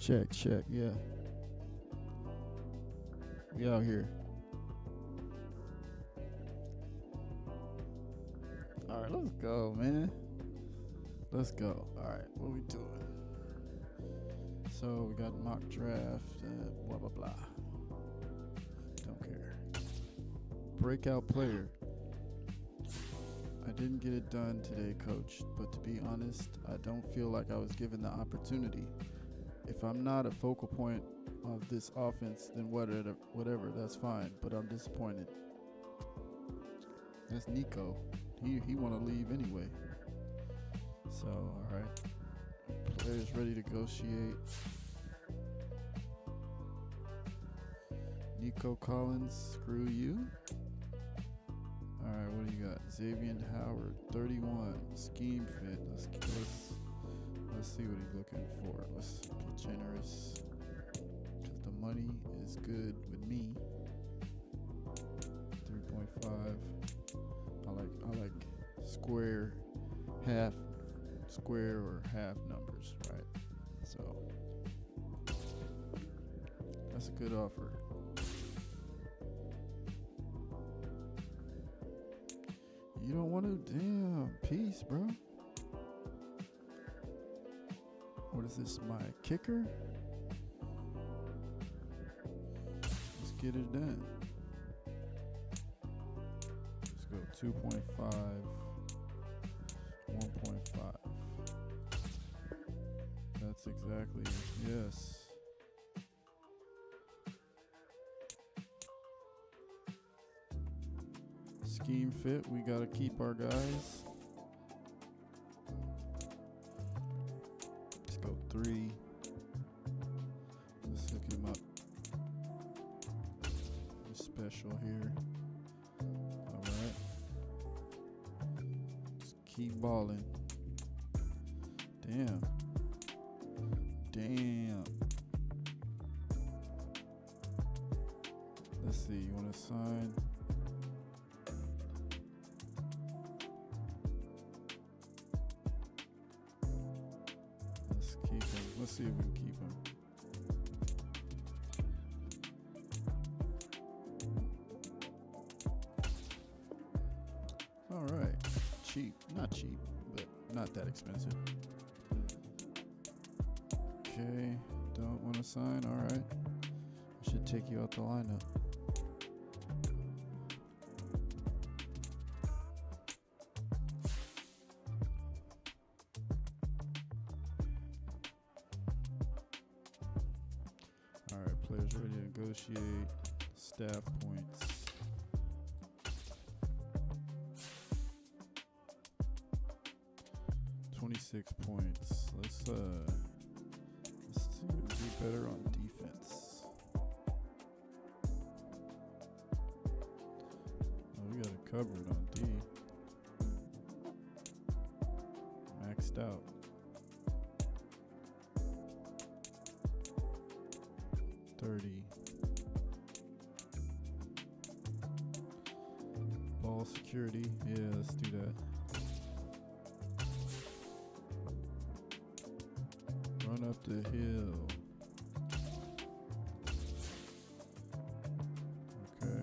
Check, yeah. We out here. Alright, let's go, man. Let's go. Alright, what we doing? So we got mock draft, blah blah blah. Don't care. Breakout player. I didn't get it done today, coach, but to be honest, I don't feel like I was given the opportunity. If I'm not a focal point of this offense, then whatever, that's fine, but I'm disappointed. That's Nico. He want to leave anyway. So, all right. Players ready to negotiate. Nico Collins, screw you. All right, what do you got? Xavier Howard, 31, scheme fit. Let's see what he's looking for. Let's get generous, because the money is good with me. 3.5. I like square or half numbers, right? So that's a good offer. You don't want to? Damn, peace, bro. What is this, my kicker? Let's get it done. Let's go 2.5, 1.5. That's exactly, yes. Scheme fit, we got to keep our guys. Let's go 3. Let's hook him up. He's special here. All right. Just keep balling. Damn. Let's see, you want to sign? Let's keep him. Let's see if we can keep him. All right. Cheap. Not cheap, but not that expensive. Okay. Don't want to sign. All right. I should take you out the lineup. All right, players ready to negotiate. Staff points. $26 points. Let's see what we do better on defense. Oh, we got it covered on D. Maxed out. Ball security. Yeah, let's do that. Run up the hill. Okay.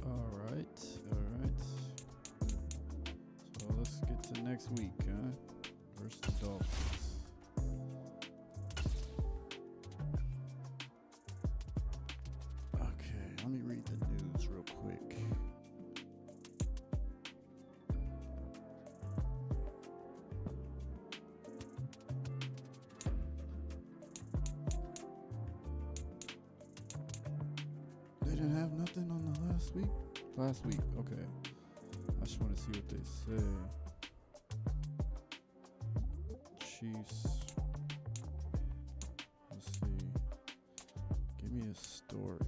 All right. So let's get to next week, huh? Versus the Dolphins. Okay, let me read the news real quick. They didn't have nothing on the last week? Last week, okay. I just want to see what they say. Chiefs. Let's see. Give me a story.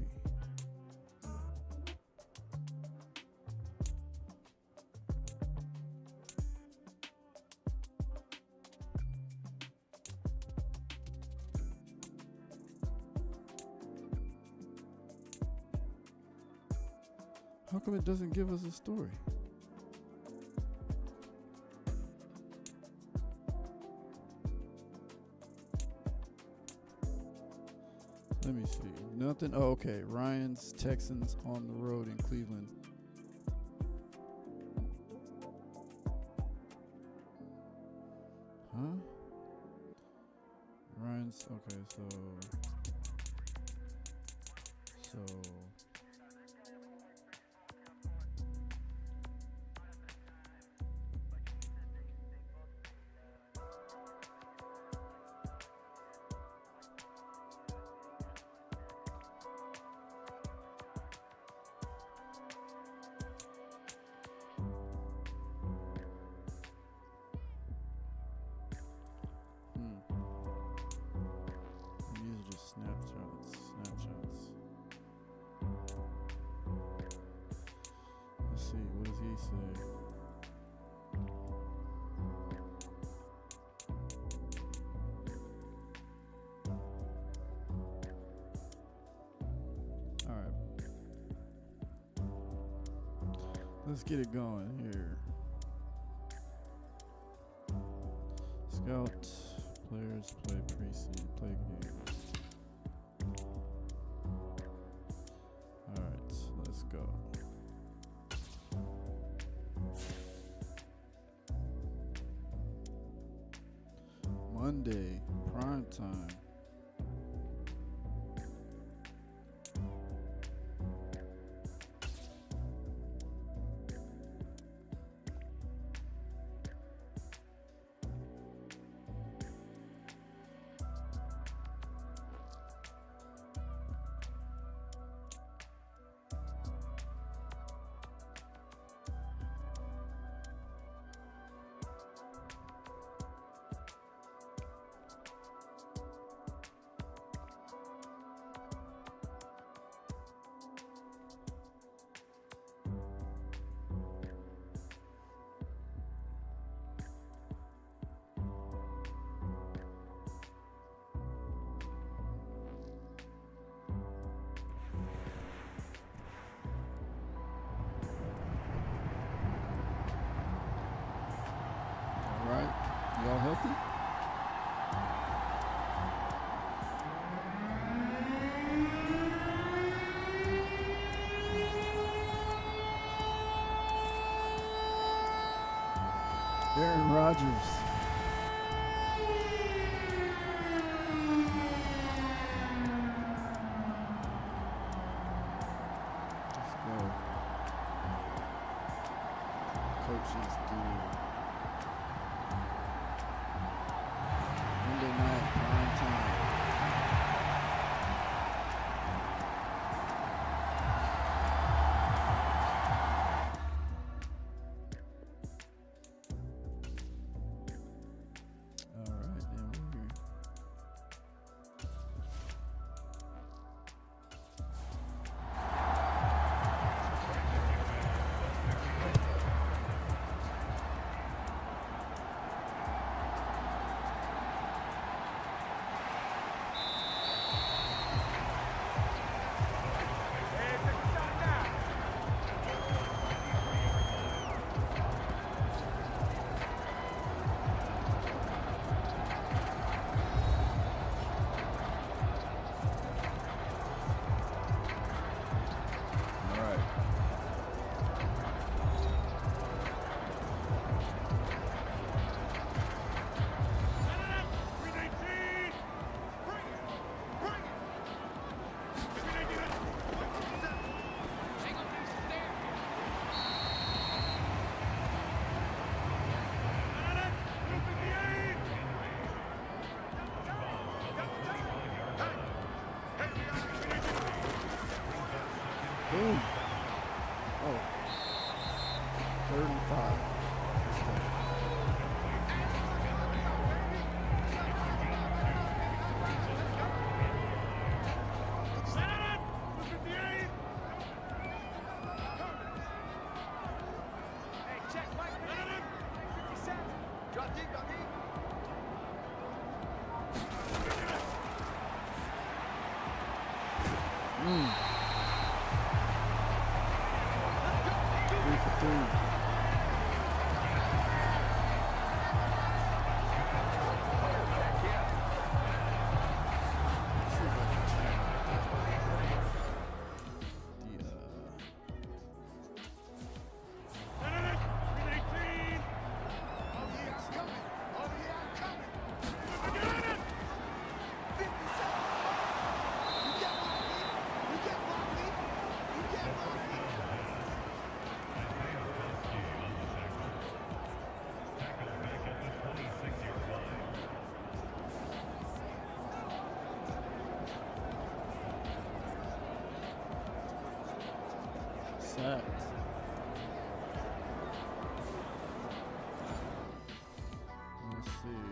How come it doesn't give us a story? Let me see. Nothing. Oh, okay. Ryan's Texans on the road in Cleveland. Huh? Ryan's. Okay, so. These are just snapshots. Let's see, what does he say? All right. Let's get it going here. Scout players play preseason, play games. Alright, let's go. Monday, prime time. Y'all healthy? Aaron Rodgers. Let's go. Coaches do. Monday night, prime time. All right, and we're here. Boom. Oh. 3rd and 5. sacked. Let's see.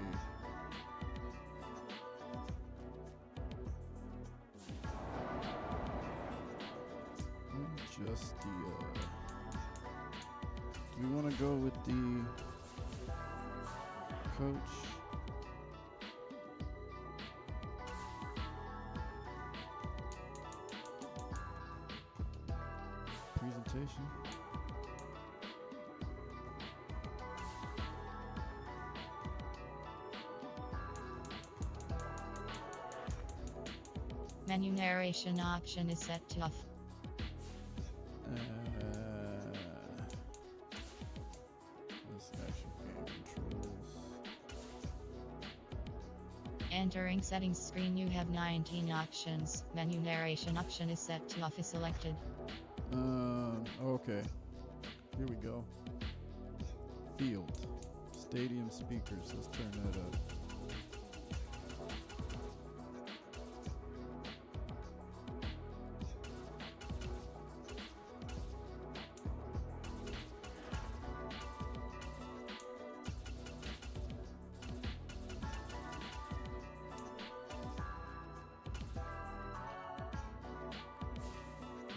Just the. Do we want to go with the coach? Presentation. Menu narration option is set to off. This action game controls. Entering settings screen, you have 19 options. Menu narration option is set to off is selected. Okay. Here we go. Field. Stadium speakers. Let's turn that up.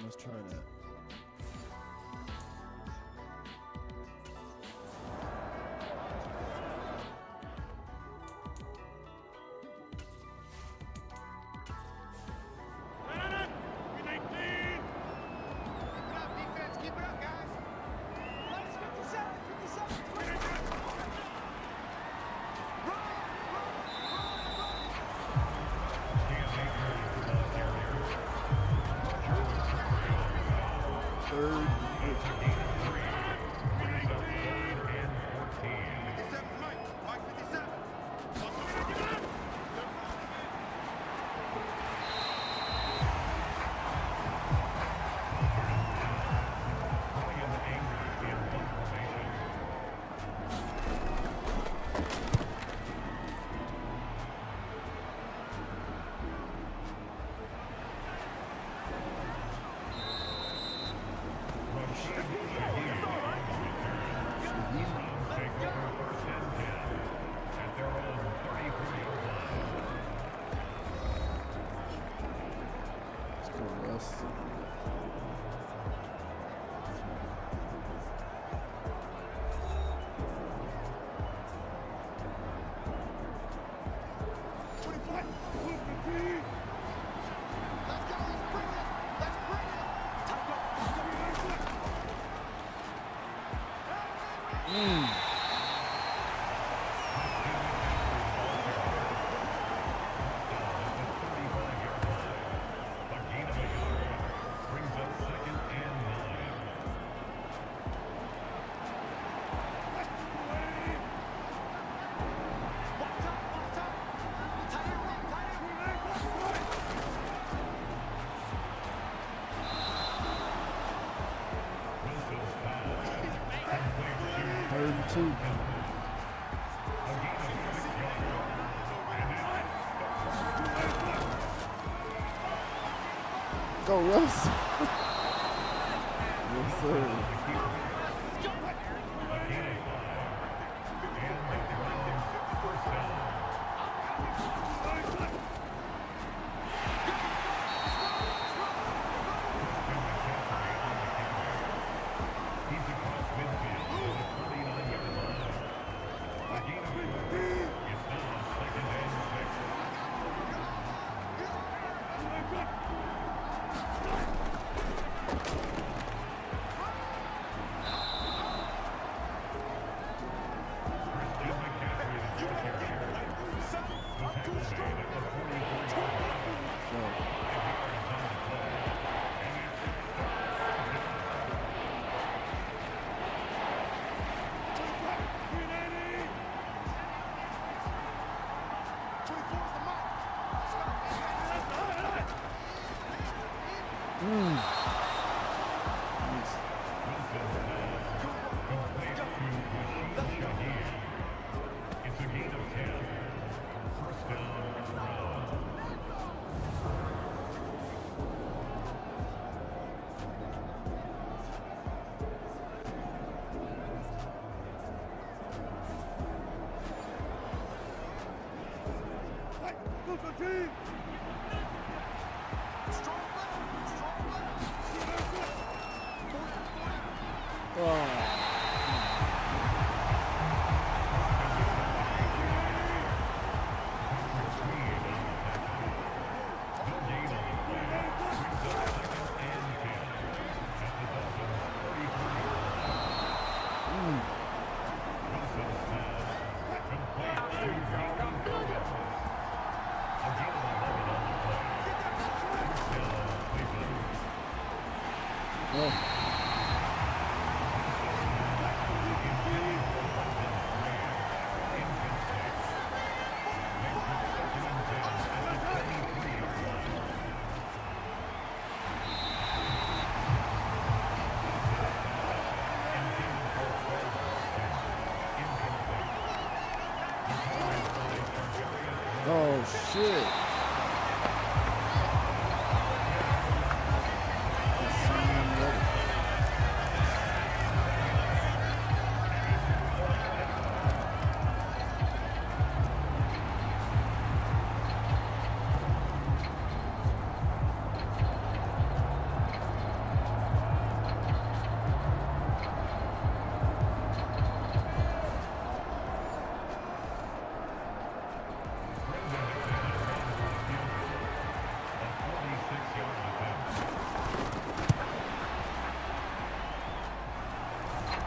Let's try that. Third. Third and 2. Go, Russ. Yes, sir. Oh, shit.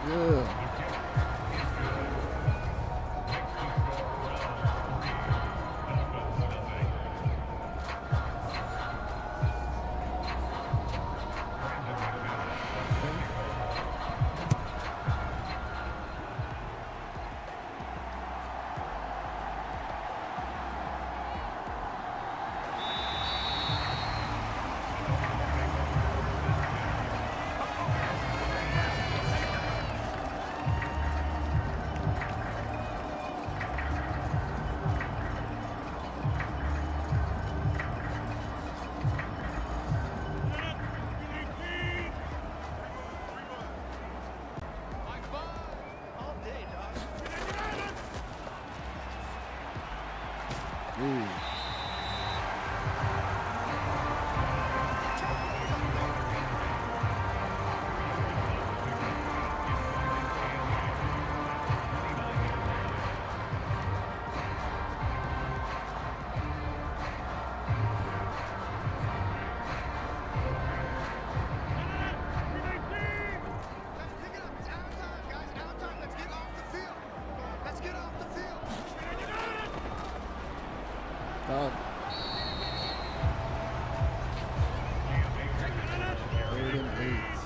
Yeah. Ooh. Done. Third and 8.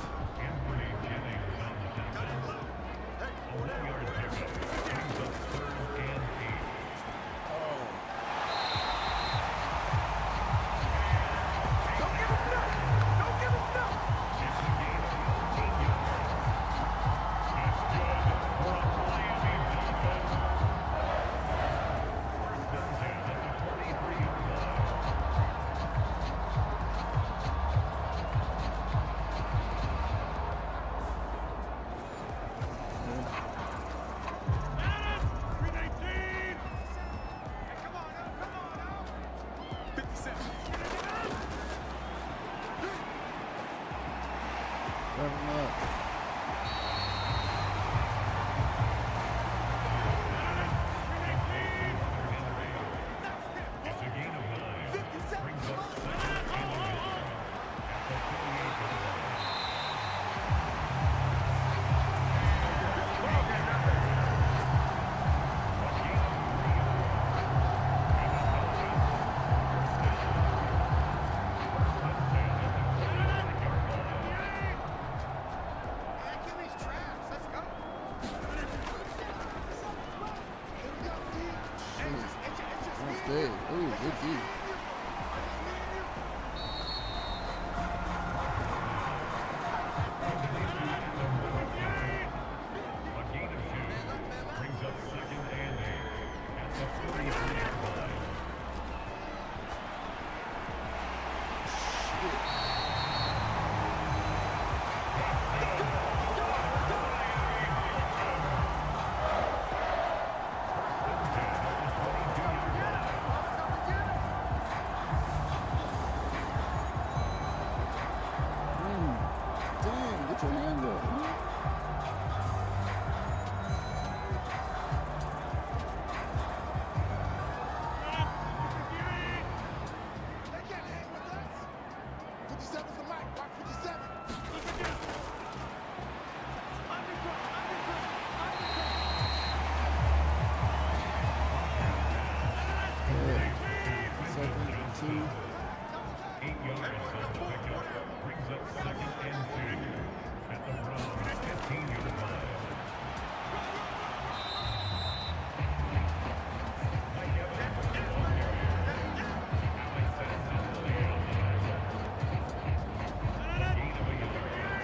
Ooh, good D.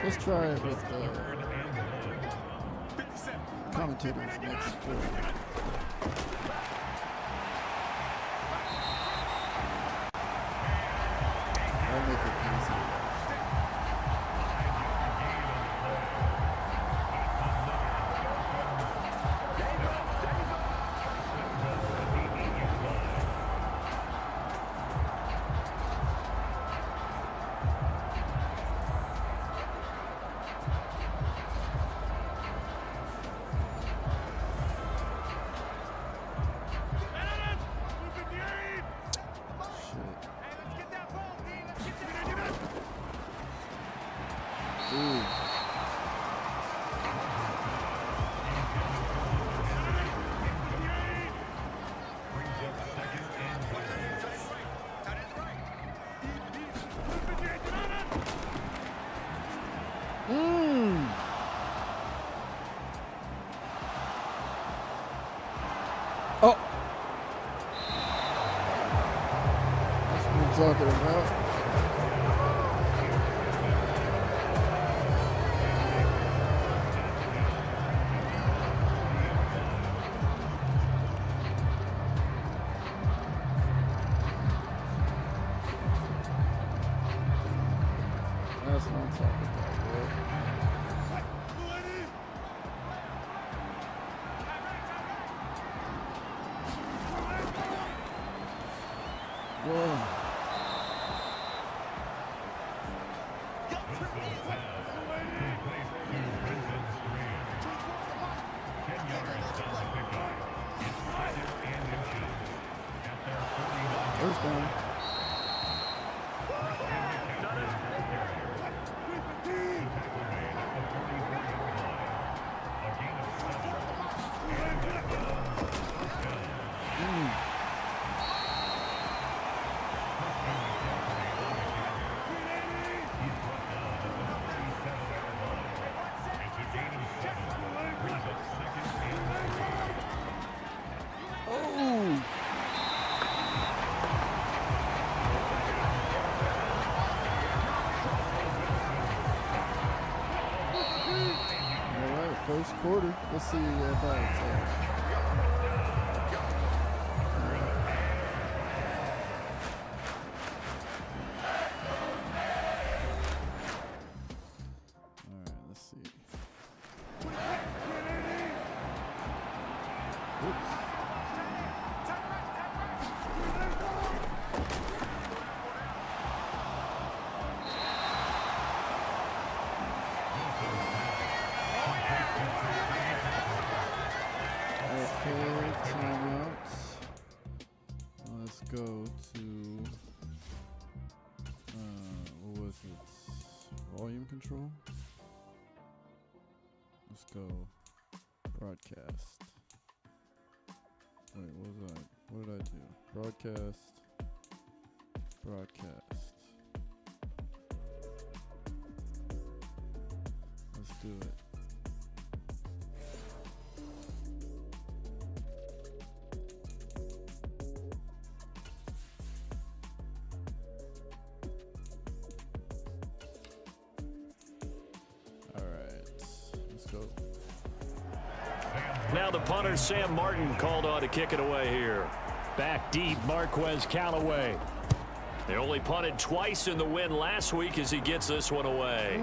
Let's try it with the commentators next quarter. I'll make it easy. Oh, that's what I'm talking about. That's what I'm talking about, boy. Whoa. First down. First quarter. Let's see about it. All right, let's see. Oops. Timeouts. Let's go to what was it? Volume control. Let's go broadcast. Wait, what was that? What did I do? Broadcast. Let's do it. Now the punter, Sam Martin, called on to kick it away here. Back deep, Marquez Callaway. They only punted twice in the win last week as he gets this one away.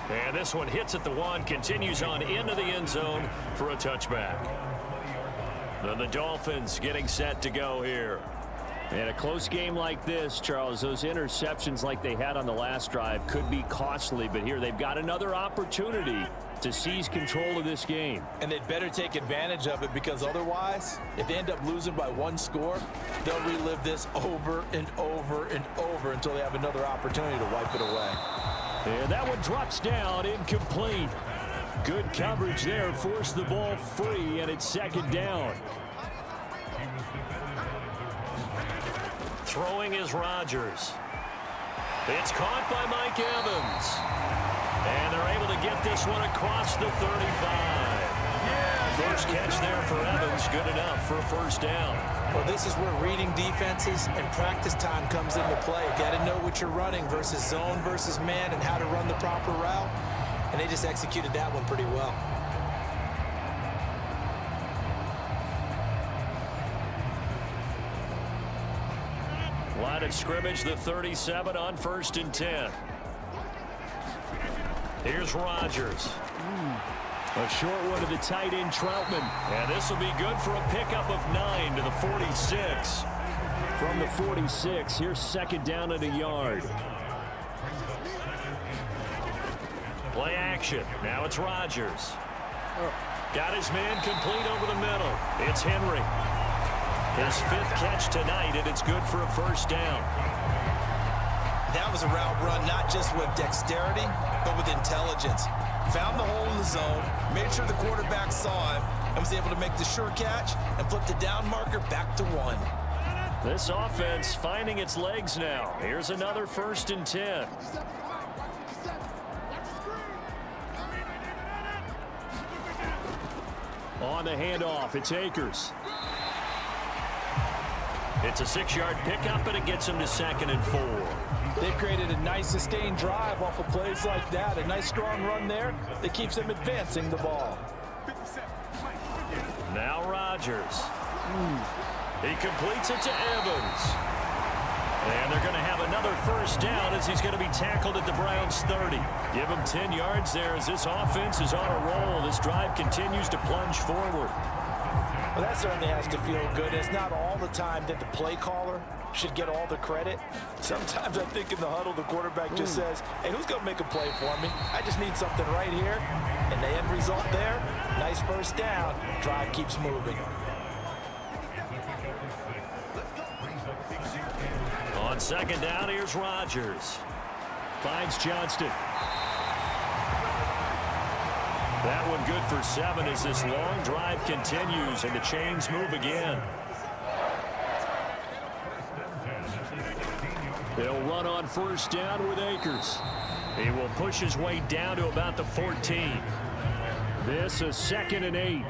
And this one hits at the one, continues on into the end zone for a touchback. Then the Dolphins getting set to go here. In a close game like this, Charles, those interceptions like they had on the last drive could be costly, but here they've got another opportunity to seize control of this game. And they'd better take advantage of it, because otherwise, if they end up losing by one score, they'll relive this over and over and over until they have another opportunity to wipe it away. And that one drops down, incomplete. Good coverage there, forced the ball free, and it's second down. Throwing is Rodgers. It's caught by Mike Evans. And they're able to get this one across the 35. First catch there for Evans. Good enough for a first down. Well, this is where reading defenses and practice time comes into play. Got to know what you're running versus zone versus man and how to run the proper route. And they just executed that one pretty well. Line of scrimmage, the 37 on 1st and 10. Here's Rodgers. A short one to the tight end, Troutman. And this will be good for a pickup of 9 to the 46. From the 46, here's second down at a yard. Play action. Now it's Rodgers. Got his man complete over the middle. It's Henry. His 5th catch tonight, and it's good for a first down. That was a route run not just with dexterity, but with intelligence. Found the hole in the zone, made sure the quarterback saw him, and was able to make the sure catch and flip the down marker back to 1. This offense finding its legs now. Here's another 1st and 10. On the handoff, it's Akers. It's a 6-yard pickup, and it gets him to 2nd and 4. They've created a nice sustained drive off of plays like that. A nice strong run there that keeps them advancing the ball. Now Rodgers. He completes it to Evans. And they're going to have another first down as he's going to be tackled at the Browns' 30. Give him 10 yards there as this offense is on a roll. This drive continues to plunge forward. Well, that certainly has to feel good. It's not all the time that the play caller should get all the credit. Sometimes I think in the huddle, the quarterback just says, hey, who's going to make a play for me? I just need something right here. And the end result there, nice first down. Drive keeps moving. On 2nd down, here's Rodgers. Finds Johnston. That one good for 7 as this long drive continues and the chains move again. They'll run on first down with Akers. He will push his way down to about the 14. This is 2nd and 8.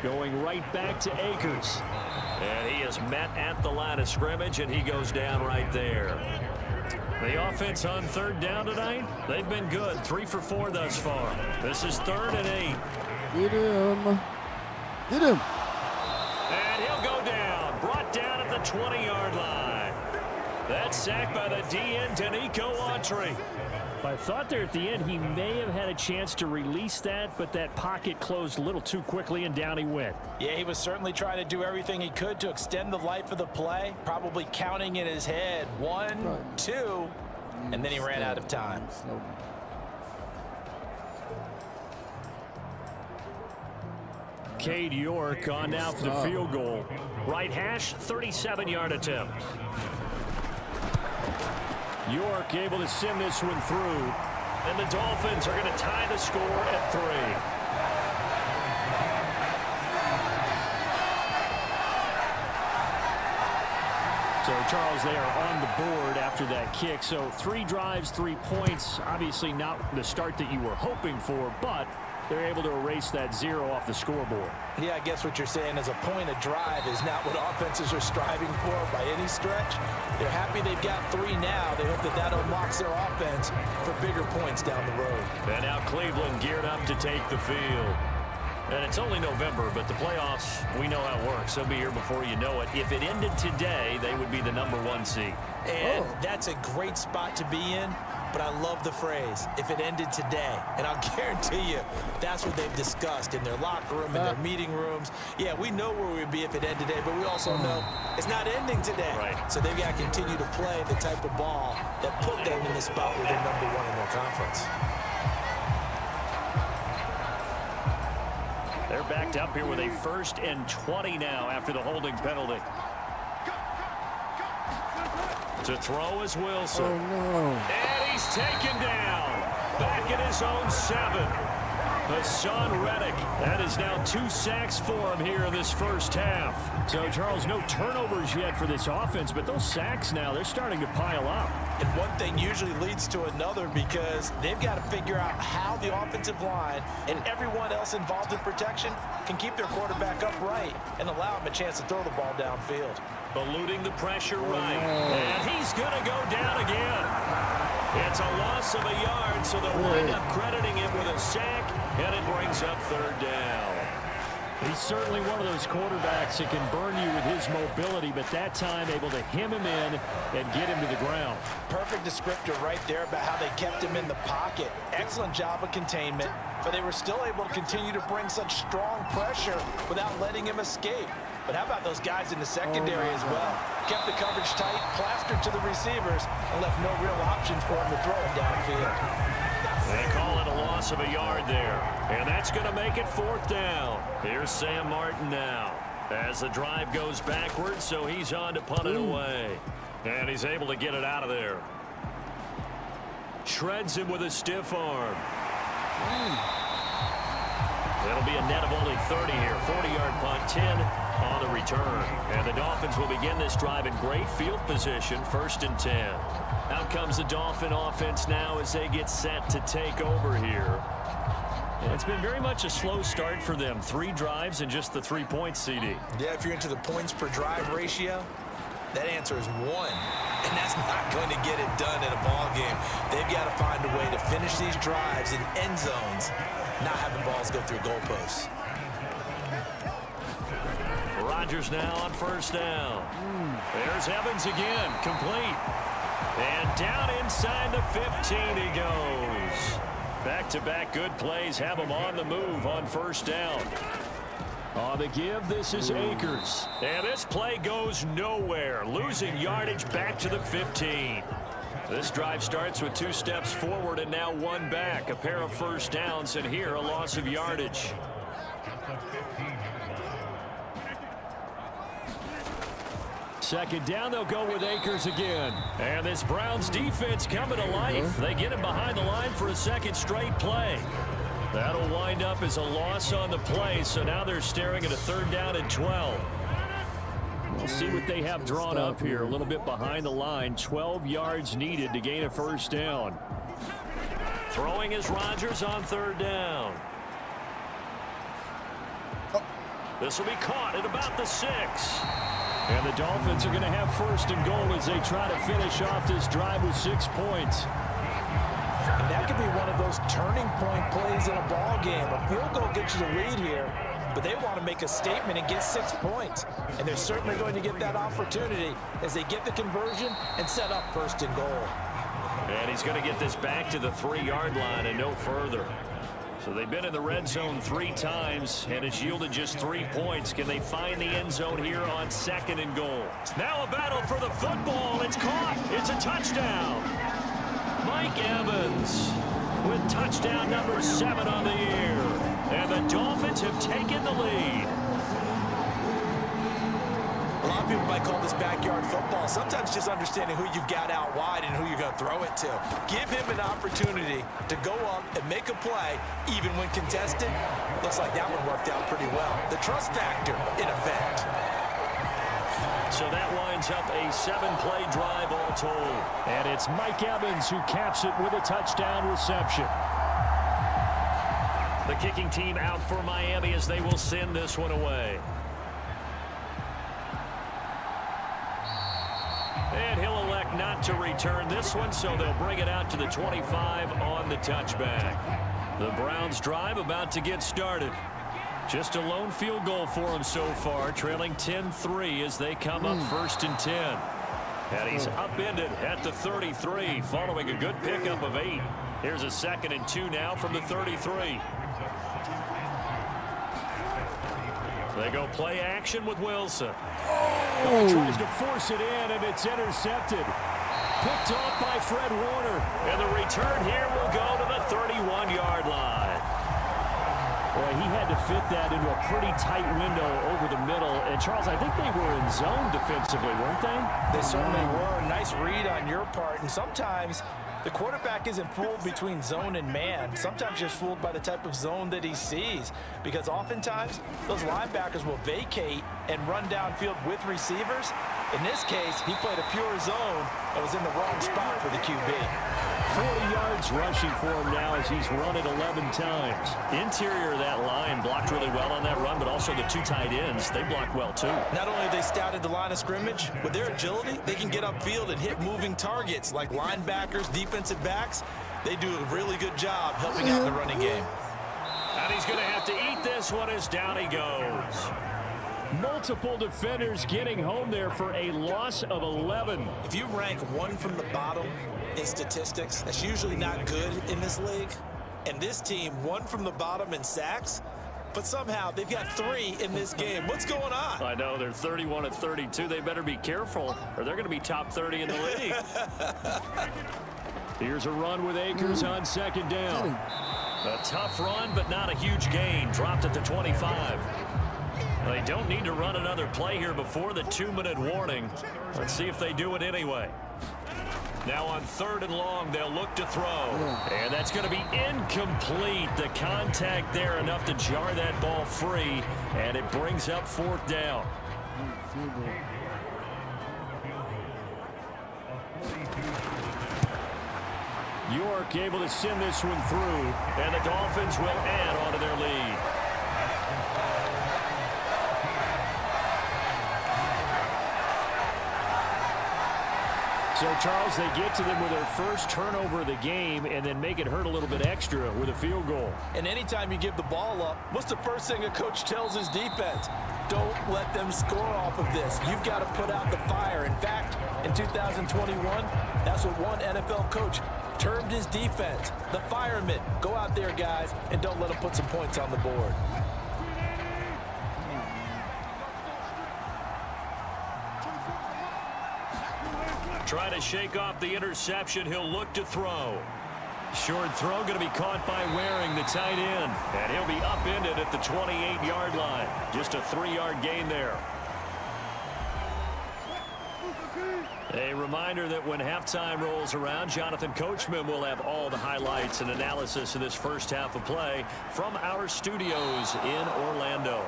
Going right back to Akers. And he is met at the line of scrimmage, and he goes down right there. The offense on 3rd down tonight, they've been good. 3 for 4 thus far. This is 3rd and 8. Get him. Get him. And he'll go down. Brought down at the 20-yard line. That's sacked by the DN, Danico Autry. I thought there at the end he may have had a chance to release that, but that pocket closed a little too quickly, and down he went. Yeah, he was certainly trying to do everything he could to extend the life of the play, probably counting in his head 1, 2, and then he ran out of time. Cade York on now for the field goal. Right hash, 37-yard attempt. York able to send this one through. And the Dolphins are going to tie the score at 3. So, Charles, they are on the board after that kick. So 3 drives, 3 points. Obviously not the start that you were hoping for, but they're able to erase that 0 off the scoreboard. Yeah, I guess what you're saying is a point of drive is not what offenses are striving for by any stretch. They're happy they've got 3 now. They hope that that unlocks their offense for bigger points down the road. And now Cleveland geared up to take the field. And it's only November, but the playoffs, we know how it works. They'll be here before you know it. If it ended today, they would be the #1 seed. And that's a great spot to be in. But I love the phrase, if it ended today. And I'll guarantee you, that's what they've discussed in their locker room, in their meeting rooms. Yeah, we know where we'd be if it ended today, but we also know it's not ending today. Right. So they've got to continue to play the type of ball that put them in the spot where they're #1 in their conference. They're backed up here with a 1st and 20 now after the holding penalty. To throw is Wilson. Oh, no. And he's taken down. Back at his own 7. Hassan Reddick. That is now 2 sacks for him here in this first half. So, Charles, no turnovers yet for this offense, but those sacks now, they're starting to pile up. And one thing usually leads to another because they've got to figure out how the offensive line and everyone else involved in protection can keep their quarterback upright and allow him a chance to throw the ball downfield. Eluding the pressure right. And he's going to go down again. It's a loss of a yard, so they'll wind up crediting him with a sack, and it brings up third down. He's certainly one of those quarterbacks that can burn you with his mobility, but that time able to hem him in and get him to the ground. Perfect descriptor right there about how they kept him in the pocket. Excellent job of containment, but they were still able to continue to bring such strong pressure without letting him escape. But how about those guys in the secondary as well? Kept the coverage tight, plastered to the receivers, and left no real options for him to throw it downfield. They call it a loss of a yard there. And that's going to make it fourth down. Here's Sam Martin now. As the drive goes backwards, so he's on to punt it away. And he's able to get it out of there. Shreds him with a stiff arm. It'll be a net of only 30 here. 40-yard punt, 10 on the return. And the Dolphins will begin this drive in great field position, 1st and 10. Out comes the Dolphin offense now as they get set to take over here. And it's been very much a slow start for them. 3 drives and just the 3 points, CD. Yeah, if you're into the points per drive ratio, that answer is 1. And that's not going to get it done in a ball game. They've got to find a way to finish these drives in end zones, not having balls go through goalposts. Rodgers now on 1st down. There's Evans again, complete. And down inside the 15 he goes. Back-to-back good plays have him on the move on 1st down. On the give, this is Akers. And this play goes nowhere. Losing yardage back to the 15. This drive starts with 2 steps forward and now 1 back. A pair of 1st downs, and here a loss of yardage. Second down, they'll go with Akers again. And this Browns defense coming to life. They get him behind the line for a second straight play. That'll wind up as a loss on the play, so now they're staring at a 3rd down and 12. We'll see what they have drawn up here. A little bit behind the line. 12 yards needed to gain a 1st down. Throwing is Rodgers on 3rd down. This will be caught at about the 6. And the Dolphins are going to have 1st and goal as they try to finish off this drive with 6 points. And that could be one of those turning point plays in a ball game. A field goal gets you the lead here, but they want to make a statement and get 6 points. And they're certainly going to get that opportunity as they get the conversion and set up 1st and goal. And he's going to get this back to the 3-yard line and no further. So they've been in the red zone 3 times, and it's yielded just 3 points. Can they find the end zone here on 2nd and goal? Now a battle for the football. It's caught. It's a touchdown. Mike Evans with touchdown number 7 on the year. And the Dolphins have taken the lead. A lot of people might call this backyard football. Sometimes just understanding who you've got out wide and who you're going to throw it to. Give him an opportunity to go up and make a play, even when contested. Looks like that one worked out pretty well. The trust factor in effect. So that winds up a 7-play drive all told. And it's Mike Evans who caps it with a touchdown reception. The kicking team out for Miami as they will send this one away. And he'll elect not to return this one, so they'll bring it out to the 25 on the touchback. The Browns drive about to get started. Just a lone field goal for him so far, trailing 10-3 as they come up 1st and 10. And he's upended at the 33 following a good pickup of 8. Here's a 2nd and 2 now from the 33. They go play action with Wilson. He tries to force it in, and it's intercepted. Picked off by Fred Warner. And the return here will go to the 31-yard line. Boy, he had to fit that into a pretty tight window over the middle. And, Charles, I think they were in zone defensively, weren't they? They certainly were. Nice read on your part. And sometimes The quarterback isn't fooled between zone and man. Sometimes just fooled by the type of zone that he sees, because oftentimes those linebackers will vacate and run downfield with receivers. In this case, he played a pure zone and was in the wrong spot for the QB. 40 yards rushing for him now as he's run it 11 times. Interior of that line blocked really well on that run, but also the two tight ends, they blocked well too. Not only have they scouted the line of scrimmage, with their agility, they can get upfield and hit moving targets like linebackers, defensive backs. They do a really good job helping out in the running game. And he's going to have to eat this one as down he goes. Multiple defenders getting home there for a loss of 11. If you rank one from the bottom in statistics, that's usually not good in this league. And this team, one from the bottom in sacks, but somehow they've got 3 in this game. What's going on? I know, they're 31 and 32. They better be careful, or they're going to be top 30 in the league. Here's a run with Akers on second down. A tough run, but not a huge gain. Dropped at the 25. They don't need to run another play here before the 2-minute warning. Let's see if they do it anyway. Now on 3rd and long, they'll look to throw. And that's going to be incomplete. The contact there enough to jar that ball free, and it brings up 4th down. York able to send this one through. And the Dolphins will add on to their lead. So, Charles, they get to them with their first turnover of the game and then make it hurt a little bit extra with a field goal. And anytime you give the ball up, what's the first thing a coach tells his defense? Don't let them score off of this. You've got to put out the fire. In fact, in 2021, that's what one NFL coach termed his defense, the firemen. Go out there, guys, and don't let them put some points on the board. Trying to shake off the interception. He'll look to throw. Short throw going to be caught by Waring, the tight end. And he'll be upended at the 28-yard line. Just a 3-yard gain there. A reminder that when halftime rolls around, Jonathan Coachman will have all the highlights and analysis of this first half of play from our studios in Orlando.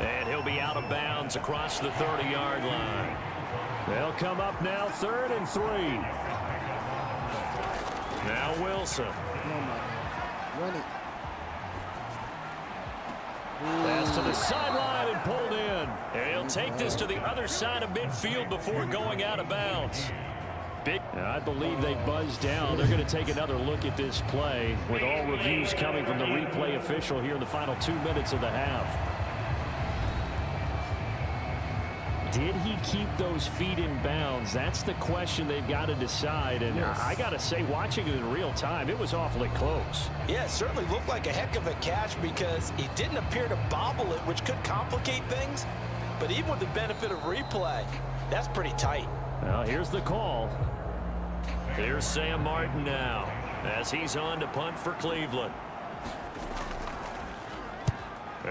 And he'll be out of bounds across the 30-yard line. They'll come up now 3rd and 3. Now Wilson. Run it. Pass to the sideline and pulled in. And he'll take this to the other side of midfield before going out of bounds. I believe they buzzed down. They're going to take another look at this play with all reviews coming from the replay official here in the final 2 minutes of the half. Did he keep those feet in bounds? That's the question they've got to decide. And I got to say, watching it in real time, it was awfully close. Yeah, it certainly looked like a heck of a catch because he didn't appear to bobble it, which could complicate things. But even with the benefit of replay, that's pretty tight. Well, here's the call. Here's Sam Martin now as he's on to punt for Cleveland.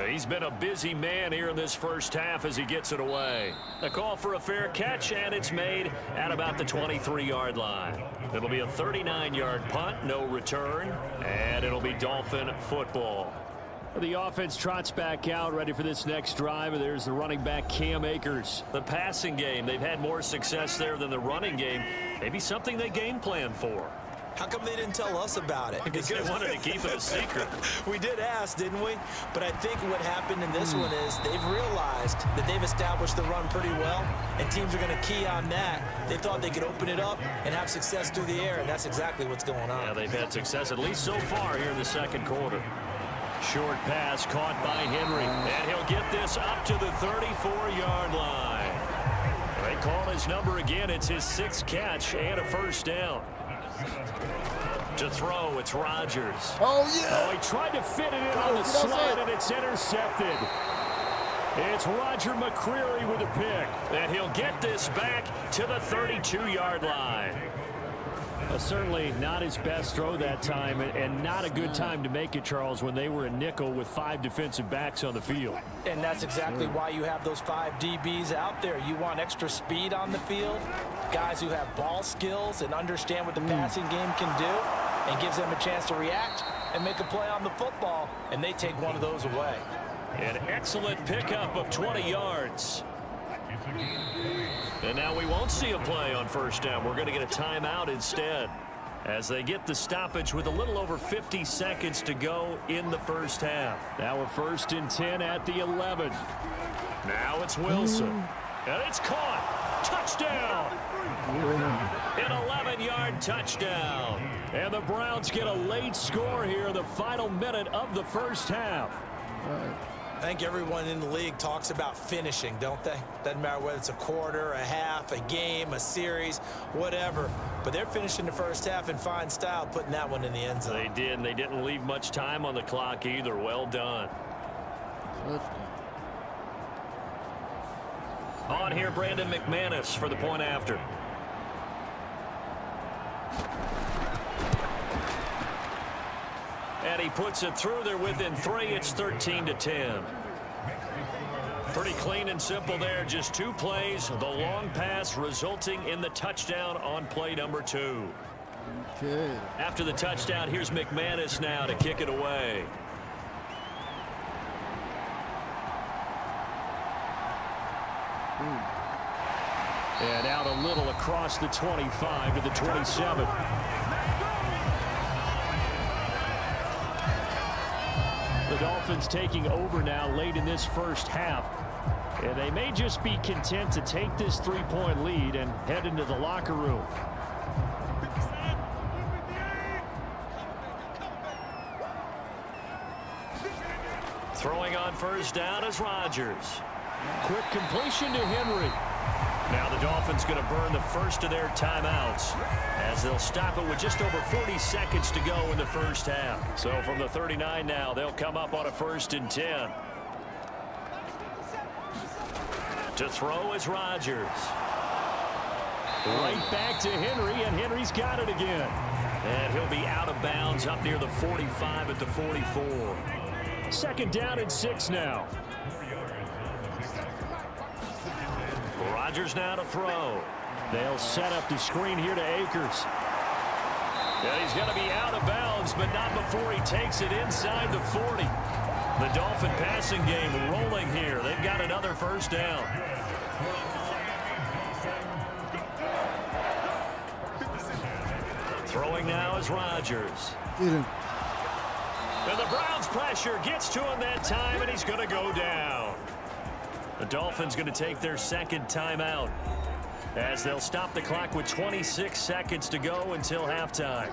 He's been a busy man here in this first half as he gets it away. A call for a fair catch, and it's made at about the 23-yard line. It'll be a 39-yard punt, no return, and it'll be Dolphin football. The offense trots back out, ready for this next drive, and there's the running back Cam Akers. The passing game, they've had more success there than the running game. Maybe something they game plan for. How come they didn't tell us about it? Because they wanted to keep it a secret. We did ask, didn't we? But I think what happened in this one is they've realized that they've established the run pretty well, and teams are going to key on that. They thought they could open it up and have success through the air, and that's exactly what's going on. Yeah, they've had success at least so far here in the second quarter. Short pass caught by Henry. And he'll get this up to the 34-yard line. They call his number again. It's his 6th catch and a first down. To throw, it's Rodgers. Oh, yeah. Oh, he tried to fit it in on the slide, and it's intercepted. It's Roger McCreary with a pick. And he'll get this back to the 32-yard line. Certainly not his best throw that time, and not a good time to make it, Charles, when they were in nickel with 5 defensive backs on the field. And that's exactly why you have those 5 DBs out there. You want extra speed on the field, guys who have ball skills and understand what the passing game can do, and gives them a chance to react and make a play on the football, and they take one of those away. An excellent pickup of 20 yards. And now we won't see a play on first down. We're going to get a timeout instead as they get the stoppage with a little over 50 seconds to go in the first half. Now we're 1st and 10 at the 11. Now it's Wilson. And it's caught. Touchdown. An 11-yard touchdown. And the Browns get a late score here in the final minute of the first half. I think everyone in the league talks about finishing, don't they? Doesn't matter whether it's a quarter, a half, a game, a series, whatever. But they're finishing the first half in fine style, putting that one in the end zone. They did, and they didn't leave much time on the clock either. Well done. On here, Brandon McManus for the point after. And he puts it through there within 3. It's 13-10. Pretty clean and simple there. Just 2 plays. The long pass resulting in the touchdown on play number 2. Okay. After the touchdown, here's McManus now to kick it away. And out a little across the 25 to the 27. The Dolphins taking over now late in this first half. And they may just be content to take this 3-point lead and head into the locker room. Throwing on first down is Rodgers. Quick completion to Henry. Now the Dolphins going to burn the first of their timeouts as they'll stop it with just over 40 seconds to go in the first half. So from the 39 now, they'll come up on a 1st and 10. To throw is Rodgers. Right back to Henry, and Henry's got it again. And he'll be out of bounds up near the 45 at the 44. 2nd down and 6 now. Rodgers now to throw. They'll set up the screen here to Akers. And he's going to be out of bounds, but not before he takes it inside the 40. The Dolphin passing game rolling here. They've got another first down. Throwing now is Rodgers. Get him. And the Browns pressure gets to him that time, and he's going to go down. The Dolphins going to take their 2nd timeout as they'll stop the clock with 26 seconds to go until halftime.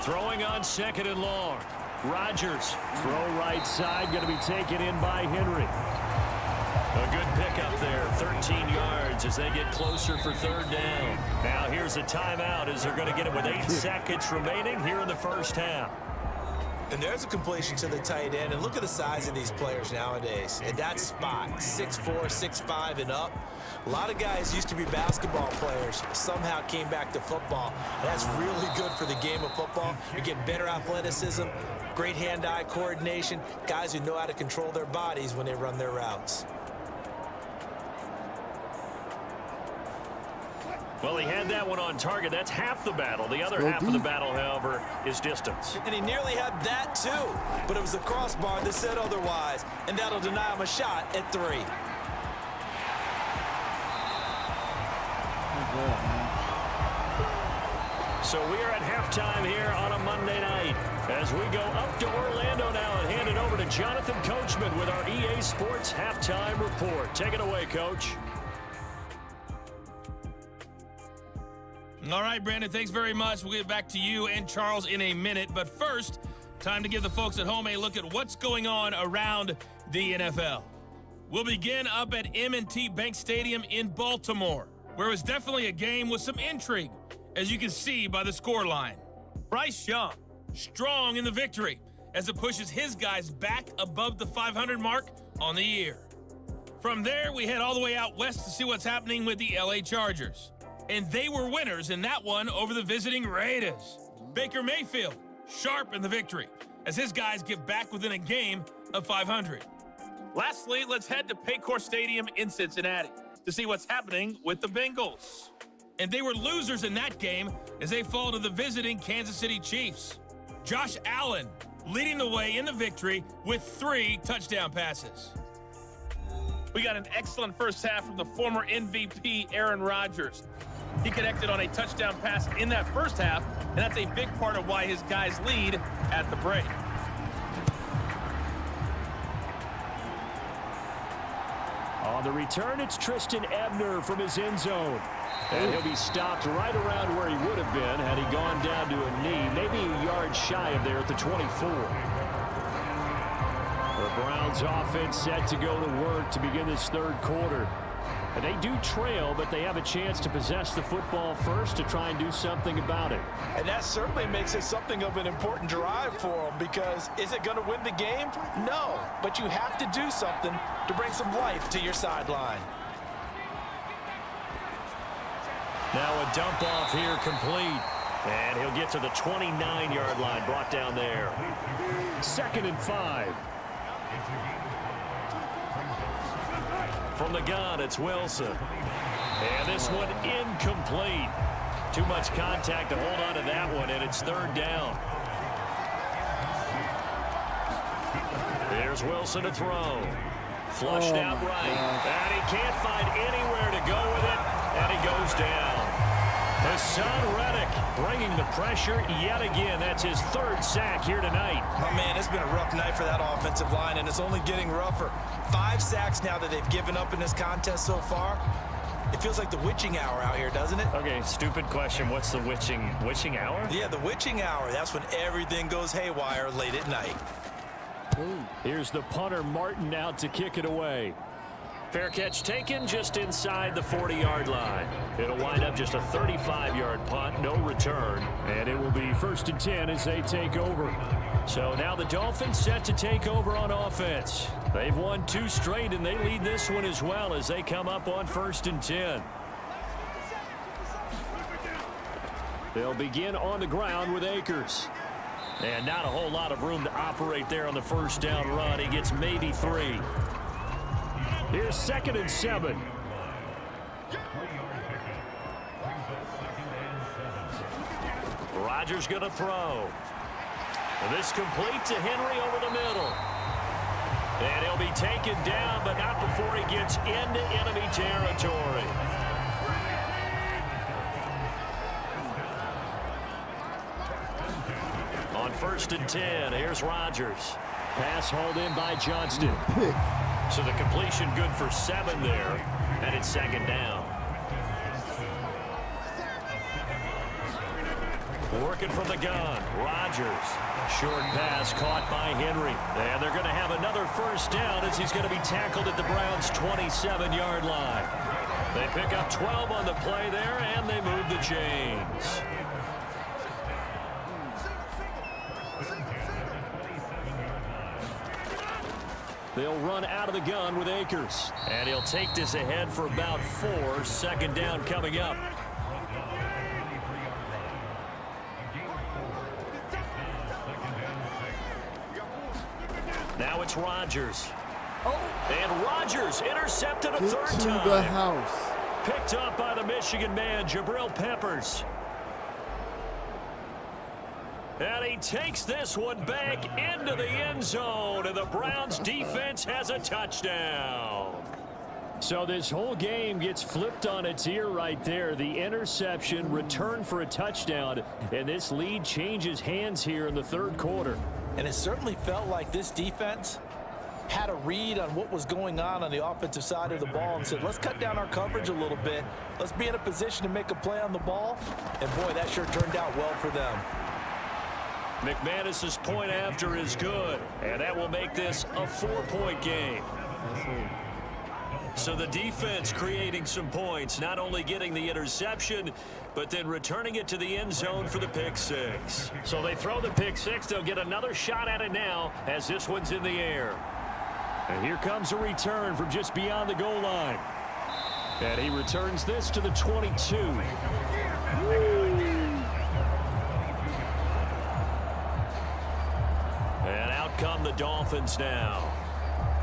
Throwing on 2nd and long. Rodgers. Throw right side, going to be taken in by Henry. A good pickup there, 13 yards as they get closer for 3rd down. Now here's a timeout as they're going to get it with 8 seconds remaining here in the first half. And there's a completion to the tight end. And look at the size of these players nowadays. At that spot, 6'4", 6'5", and up. A lot of guys used to be basketball players, somehow came back to football. And that's really good for the game of football. You're getting better athleticism, great hand-eye coordination, guys who know how to control their bodies when they run their routes. Well, he had that one on target. That's half the battle. The other half of the battle, however, is distance. And he nearly had that, too. But it was the crossbar that said otherwise. And that'll deny him a shot at 3. So we are at halftime here on a Monday night as we go up to Orlando now and hand it over to Jonathan Coachman with our EA Sports Halftime Report. Take it away, Coach. All right, Brandon, thanks very much. We'll get back to you and Charles in a minute. But first, time to give the folks at home a look at what's going on around the NFL. We'll begin up at M&T Bank Stadium in Baltimore, where it was definitely a game with some intrigue, as you can see by the scoreline. Bryce Young, strong in the victory, as it pushes his guys back above the 500 mark on the year. From there, we head all the way out west to see what's happening with the LA Chargers. And they were winners in that one over the visiting Raiders. Baker Mayfield, sharp in the victory, as his guys get back within a game of 500. Lastly, let's head to Paycor Stadium in Cincinnati to see what's happening with the Bengals. And they were losers in that game as they fall to the visiting Kansas City Chiefs. Josh Allen leading the way in the victory with 3 touchdown passes. We got an excellent first half from the former MVP Aaron Rodgers. He connected on a touchdown pass in that first half, and that's a big part of why his guys lead at the break. On the return, it's Tristan Ebner from his end zone. And he'll be stopped right around where he would have been had he gone down to a knee, maybe a yard shy of there at the 24. The Browns offense set to go to work to begin this third quarter. And they do trail, but they have a chance to possess the football first to try and do something about it. And that certainly makes it something of an important drive for them, because is it going to win the game? No, but you have to do something to bring some life to your sideline. Now a dump off here complete. And he'll get to the 29-yard line, brought down there. 2nd and 5. From the gun, it's Wilson. And this one incomplete. Too much contact to hold on to that one, and it's 3rd down. There's Wilson to throw. Flushed out right. And he can't find anywhere to go with it, and he goes down. Hassan Reddick bringing the pressure yet again. That's his 3rd sack here tonight. Oh, man, it's been a rough night for that offensive line, and it's only getting rougher. 5 sacks now that they've given up in this contest so far. It feels like the witching hour out here, doesn't it? Okay, stupid question. What's the witching hour? Yeah, the witching hour. That's when everything goes haywire late at night. Here's the punter, Martin, out to kick it away. Fair catch taken just inside the 40-yard line. It'll wind up just a 35-yard punt, no return. And it will be 1st and 10 as they take over. So now the Dolphins set to take over on offense. They've won 2 straight, and they lead this one as well as they come up on 1st and 10. They'll begin on the ground with Akers. And not a whole lot of room to operate there on the first down run. He gets maybe 3. Here's 2nd and 7. Rodgers going to throw. And this complete to Henry over the middle. And he'll be taken down, but not before he gets into enemy territory. On 1st and 10, here's Rodgers. Pass hauled in by Johnston. So the completion good for 7 there, and it's 2nd down. Working from the gun, Rodgers. Short pass caught by Henry. And they're going to have another first down as he's going to be tackled at the Browns' 27-yard line. They pick up 12 on the play there, and they move the chains. They'll run out of the gun with Akers. And he'll take this ahead for about 4. 2nd down coming up. Now it's Rodgers. And Rodgers intercepted a 3rd time. To the house. Picked up by the Michigan man, Jabril Peppers. And he takes this one back into the end zone, and the Browns defense has a touchdown. So this whole game gets flipped on its ear right there. The interception, return for a touchdown, and this lead changes hands here in the 3rd quarter. And it certainly felt like this defense had a read on what was going on the offensive side of the ball and said, let's cut down our coverage a little bit. Let's be in a position to make a play on the ball. And, boy, that sure turned out well for them. McManus's point after is good, and that will make this a 4-point game. So the defense creating some points, not only getting the interception, but then returning it to the end zone for the pick 6. So they throw the pick 6. They'll get another shot at it now as this one's in the air. And here comes a return from just beyond the goal line. And he returns this to the 22. And out come the Dolphins now.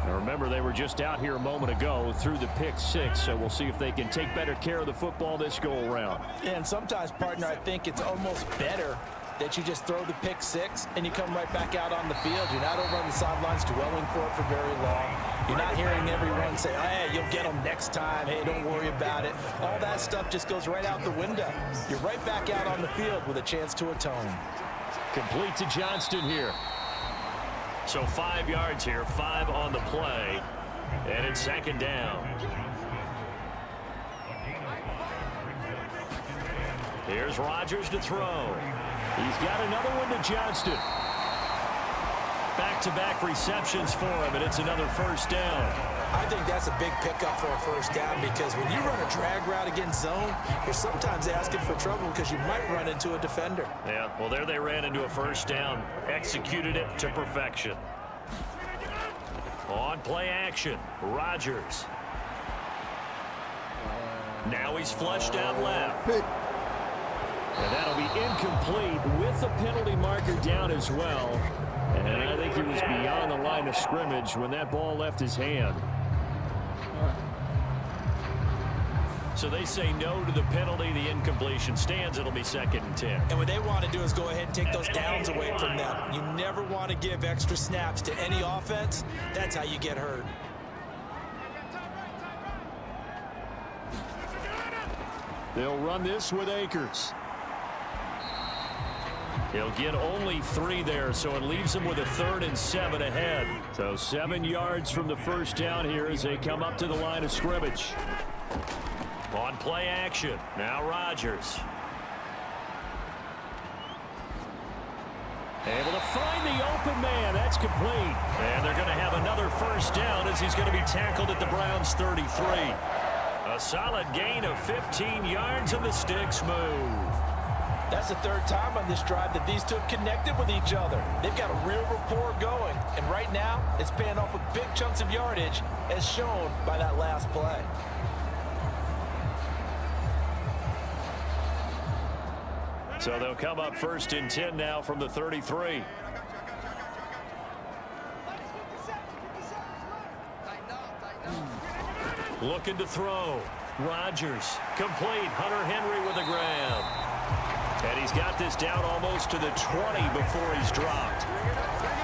Now remember, they were just out here a moment ago through the pick 6, so we'll see if they can take better care of the football this go-around. And sometimes, partner, I think it's almost better that you just throw the pick 6 and you come right back out on the field. You're not over on the sidelines dwelling for it for very long. You're not hearing everyone say, hey, you'll get them next time. Hey, don't worry about it. All that stuff just goes right out the window. You're right back out on the field with a chance to atone. Complete to Johnston here. So 5 yards here, 5 on the play, and it's second down. Here's Rodgers to throw. He's got another one to Johnston. Back-to-back receptions for him, and it's another first down. I think that's a big pickup for a first down because when you run a drag route against zone, you're sometimes asking for trouble because you might run into a defender. Yeah, well, there they ran into a first down. Executed it to perfection. On play action, Rodgers. Now he's flushed out left. And that'll be incomplete with the penalty marker down as well. And I think he was beyond the line of scrimmage when that ball left his hand. So they say no to the penalty. The incompletion stands. It'll be second and 10. And what they want to do is go ahead and take those downs away from them. You never want to give extra snaps to any offense. That's how you get hurt. They'll run this with Akers. He'll get only 3 there, so it leaves him with a 3rd and 7 ahead. So 7 yards from the first down here as they come up to the line of scrimmage. On play action, now Rodgers. Able to find the open man. That's complete. And they're going to have another first down as he's going to be tackled at the Browns' 33. A solid gain of 15 yards, and the sticks move. That's the 3rd time on this drive that these two have connected with each other. They've got a real rapport going, and right now it's paying off with big chunks of yardage as shown by that last play. So they'll come up 1st and 10 now from the 33. Looking to throw. Rodgers complete. Hunter Henry with a grab. And he's got this down almost to the 20 before he's dropped.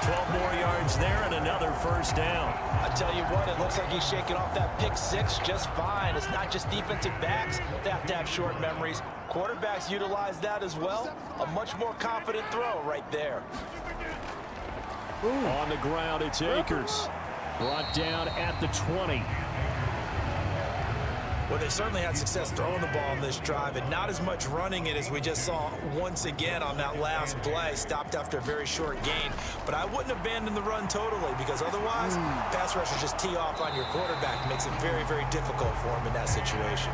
12 more yards there and another first down. I tell you what, it looks like he's shaking off that pick 6 just fine. It's not just defensive backs that have to have short memories. Quarterbacks utilize that as well. A much more confident throw right there. On the ground, it's Akers. Brought down at the 20. Well, they certainly had success throwing the ball on this drive and not as much running it as we just saw once again on that last play. Stopped after a very short gain. But I wouldn't abandon the run totally because otherwise, pass rushers just tee off on your quarterback. It makes it very, very difficult for him in that situation.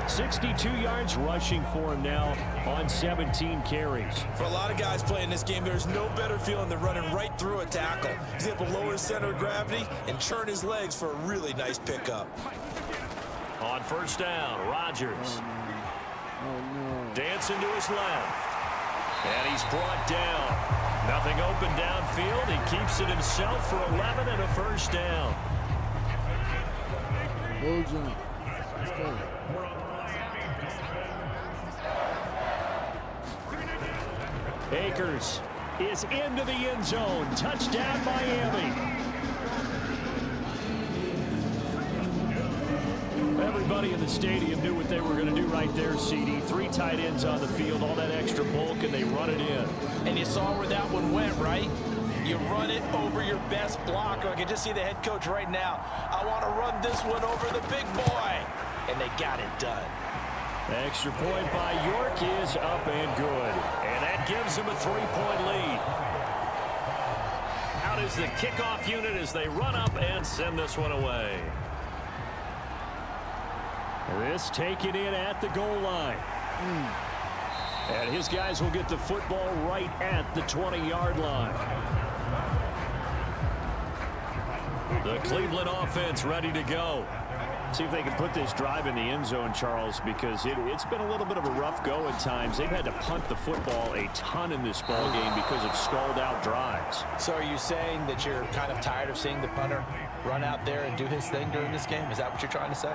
62 yards rushing for him now on 17 carries. For a lot of guys playing this game, there's no better feeling than running right through a tackle. He's able to lower his center of gravity and turn his legs for a really nice pickup. On first down, Rodgers. Dancing to his left. And he's brought down. Nothing open downfield. He keeps it himself for 11 and a first down. Go, John. Let's go. Akers is into the end zone. Touchdown, Miami. Everybody in the stadium knew what they were going to do right there, CD. 3 tight ends on the field, all that extra bulk, and they run it in. And you saw where that one went, right? You run it over your best blocker. I can just see the head coach right now. I want to run this one over the big boy. And they got it done. Extra point by York is up and good. And that gives them a 3-point lead. Out is the kickoff unit as they run up and send this one away. This taken in at the goal line. And his guys will get the football right at the 20-yard line. The Cleveland offense ready to go. See if they can put this drive in the end zone, Charles, because it's been a little bit of a rough go at times. They've had to punt the football a ton in this ball game because of stalled-out drives. So are you saying that you're kind of tired of seeing the punter run out there and do his thing during this game? Is that what you're trying to say?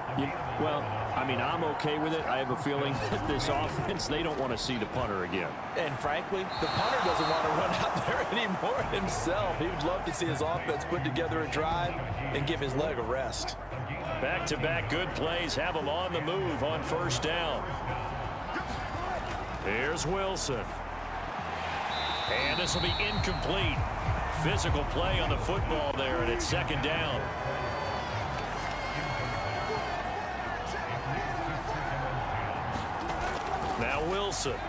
Well, I mean, I'm okay with it. I have a feeling that this offense, they don't want to see the punter again. And frankly, the punter doesn't want to run out there anymore himself. He would love to see his offense put together a drive and give his leg a rest. Back-to-back good plays have them on the move on first down. Here's Wilson. And this will be incomplete. Physical play on the football there, and it's second down. Now Wilson.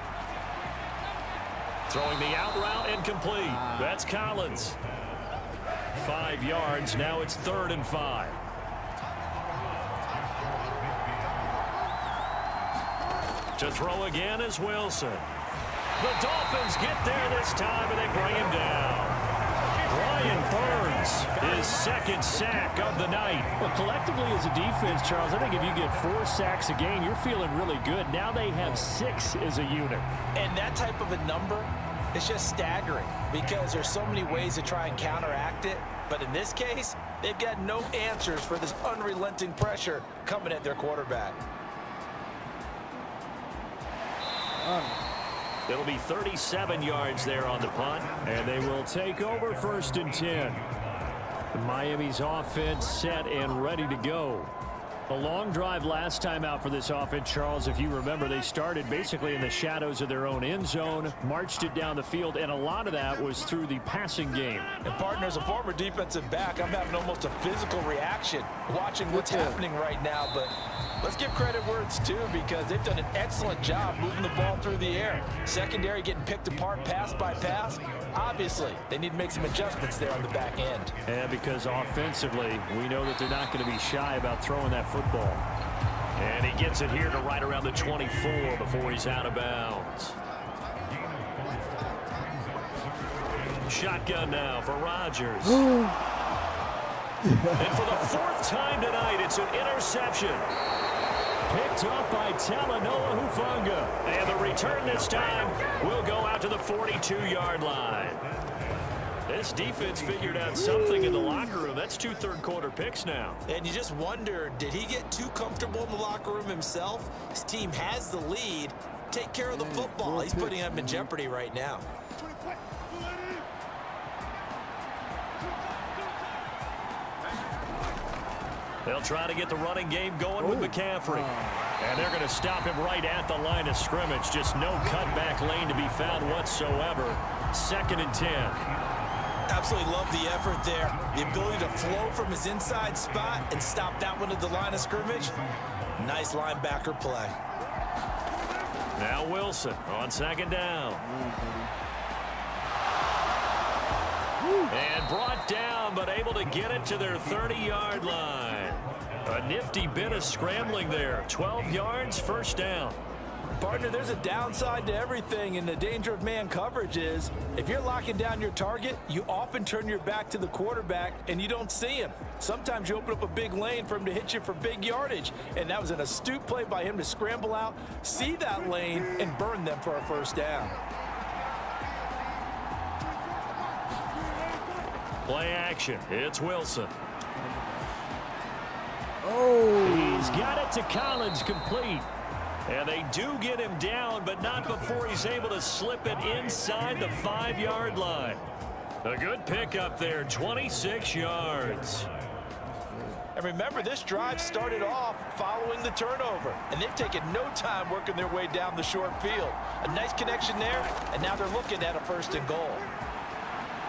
Throwing the out route incomplete. That's Collins. 5 yards. Now it's 3rd and 5. To throw again is Wilson. The Dolphins get there this time, and they bring him down. Brian Burns, his 2nd sack of the night. Well, collectively as a defense, Charles, I think if you get 4 sacks a game, you're feeling really good. Now they have 6 as a unit. And that type of a number is just staggering because there's so many ways to try and counteract it. But in this case, they've got no answers for this unrelenting pressure coming at their quarterback. It'll be 37 yards there on the punt, and they will take over 1st and 10. Miami's offense set and ready to go. A long drive last time out for this offense, Charles. If you remember, they started basically in the shadows of their own end zone, marched it down the field, and a lot of that was through the passing game. And partner, as a former defensive back, I'm having almost a physical reaction watching what's happening right now. But let's give credit where it's due because they've done an excellent job moving the ball through the air. Secondary getting picked apart pass by pass. Obviously, they need to make some adjustments there on the back end. And because offensively, we know that they're not going to be shy about throwing that football. And he gets it here to right around the 24 before he's out of bounds. Shotgun now for Rodgers. And for the 4th time tonight, it's an interception. Picked up by Talanoa Hufanga. And the return this time will go out to the 42-yard line. This defense figured out something in the locker room. That's 2 third-quarter picks now. And you just wonder, did he get too comfortable in the locker room himself? His team has the lead. Take care of the football. He's putting them in jeopardy right now. They'll try to get the running game going with McCaffrey. And they're going to stop him right at the line of scrimmage. Just no cutback lane to be found whatsoever. 2nd and 10. Absolutely love the effort there. The ability to flow from his inside spot and stop that one at the line of scrimmage. Nice linebacker play. Now Wilson on 2nd down. And brought down, but able to get it to their 30-yard line. A nifty bit of scrambling there. 12 yards, 1st down. Partner, there's a downside to everything, and the danger of man coverage is if you're locking down your target, you often turn your back to the quarterback and you don't see him. Sometimes you open up a big lane for him to hit you for big yardage, and that was an astute play by him to scramble out, see that lane, and burn them for a 1st down. Play action. It's Wilson. He's got it to Collins, complete. And they do get him down, but not before he's able to slip it inside the 5-yard line. A good pickup there, 26 yards. And remember, this drive started off following the turnover, and they've taken no time working their way down the short field. A nice connection there, and now they're looking at a 1st and goal.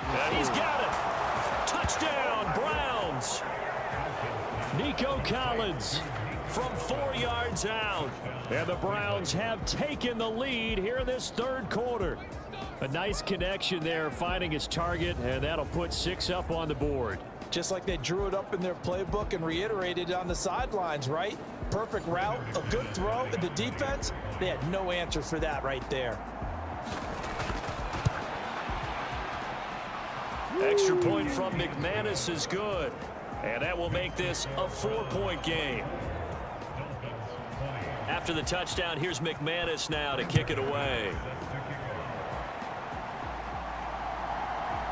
And he's got it. Touchdown, Browns. Nico Collins from 4 yards out. And the Browns have taken the lead here in this 3rd quarter. A nice connection there, finding his target, and that'll put 6 up on the board. Just like they drew it up in their playbook and reiterated on the sidelines, right? Perfect route, a good throw, and the defense, they had no answer for that right there. Extra point from McManus is good. And that will make this a 4-point game. After the touchdown, here's McManus now to kick it away.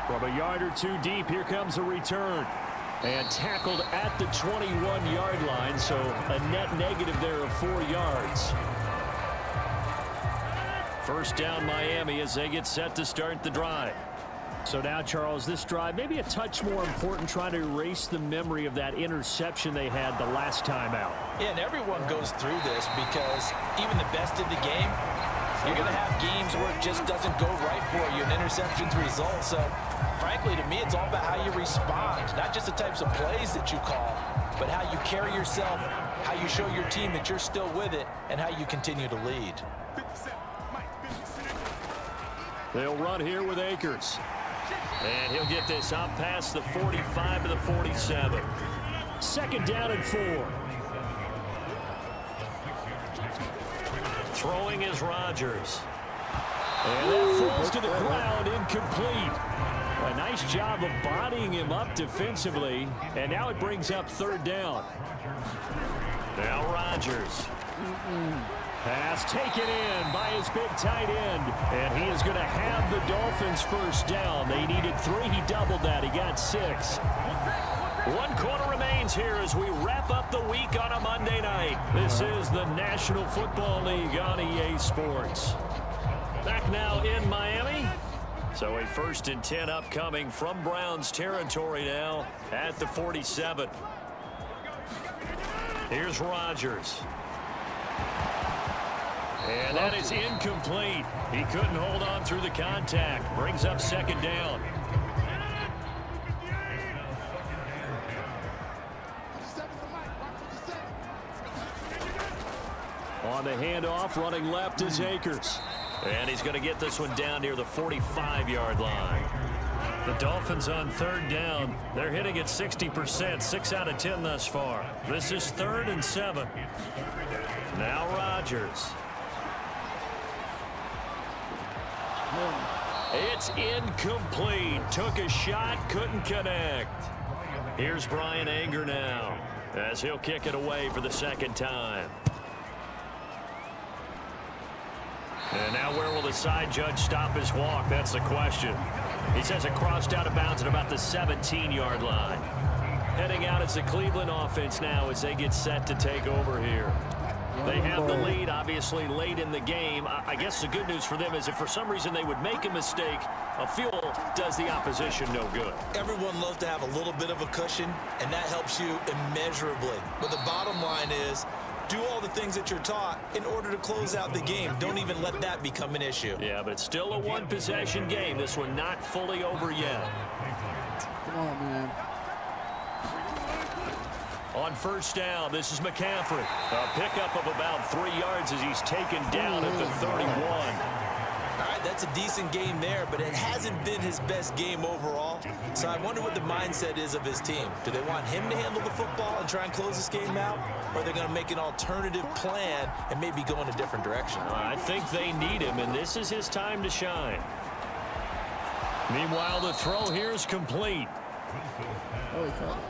From a yard or two deep, here comes a return. And tackled at the 21-yard line, so a net negative there of 4 yards. First down Miami as they get set to start the drive. So now, Charles, this drive maybe a touch more important, trying to erase the memory of that interception they had the last time out. Yeah, and everyone goes through this because even the best in the game, you're going to have games where it just doesn't go right for you, and interceptions result. So, frankly, to me, it's all about how you respond, not just the types of plays that you call, but how you carry yourself, how you show your team that you're still with it, and how you continue to lead. They'll run here with Akers. And he'll get this up past the 45 to the 47. Second down and 4. Throwing is Rodgers. And that falls to the ground, incomplete. A nice job of bodying him up defensively. And now it brings up third down. Now Rodgers. Pass taken in by his big tight end. And he is going to have the Dolphins first down. They needed 3. He doubled that. He got 6. 1 quarter remains here as we wrap up the week on a Monday night. This is the National Football League on EA Sports. Back now in Miami. So a 1st and 10 upcoming from Browns territory now at the 47. Here's Rodgers. And that is incomplete. He couldn't hold on through the contact. Brings up second down. On the handoff, running left is Akers. And he's going to get this one down near the 45-yard line. The Dolphins on third down. They're hitting at 60%, 6 out of 10 thus far. This is 3rd and 7. Now Rodgers. It's incomplete. Took a shot, couldn't connect. Here's Brian Anger now as he'll kick it away for the second time. And now where will the side judge stop his walk? That's the question. He says it crossed out of bounds at about the 17-yard line. Heading out as the Cleveland offense now as they get set to take over here. They have the lead, obviously, late in the game. I guess the good news for them is if for some reason they would make a mistake, a field goal does the opposition no good. Everyone loves to have a little bit of a cushion, and that helps you immeasurably. But the bottom line is, do all the things that you're taught in order to close out the game. Don't even let that become an issue. Yeah, but it's still a one-possession game. This one not fully over yet. Come on, man. On first down, this is McCaffrey. A pickup of about 3 yards as he's taken down at the 31. All right, that's a decent game there, but it hasn't been his best game overall. So I wonder what the mindset is of his team. Do they want him to handle the football and try and close this game out? Or are they going to make an alternative plan and maybe go in a different direction? I think they need him, and this is his time to shine. Meanwhile, the throw here is complete. Oh, he caught it.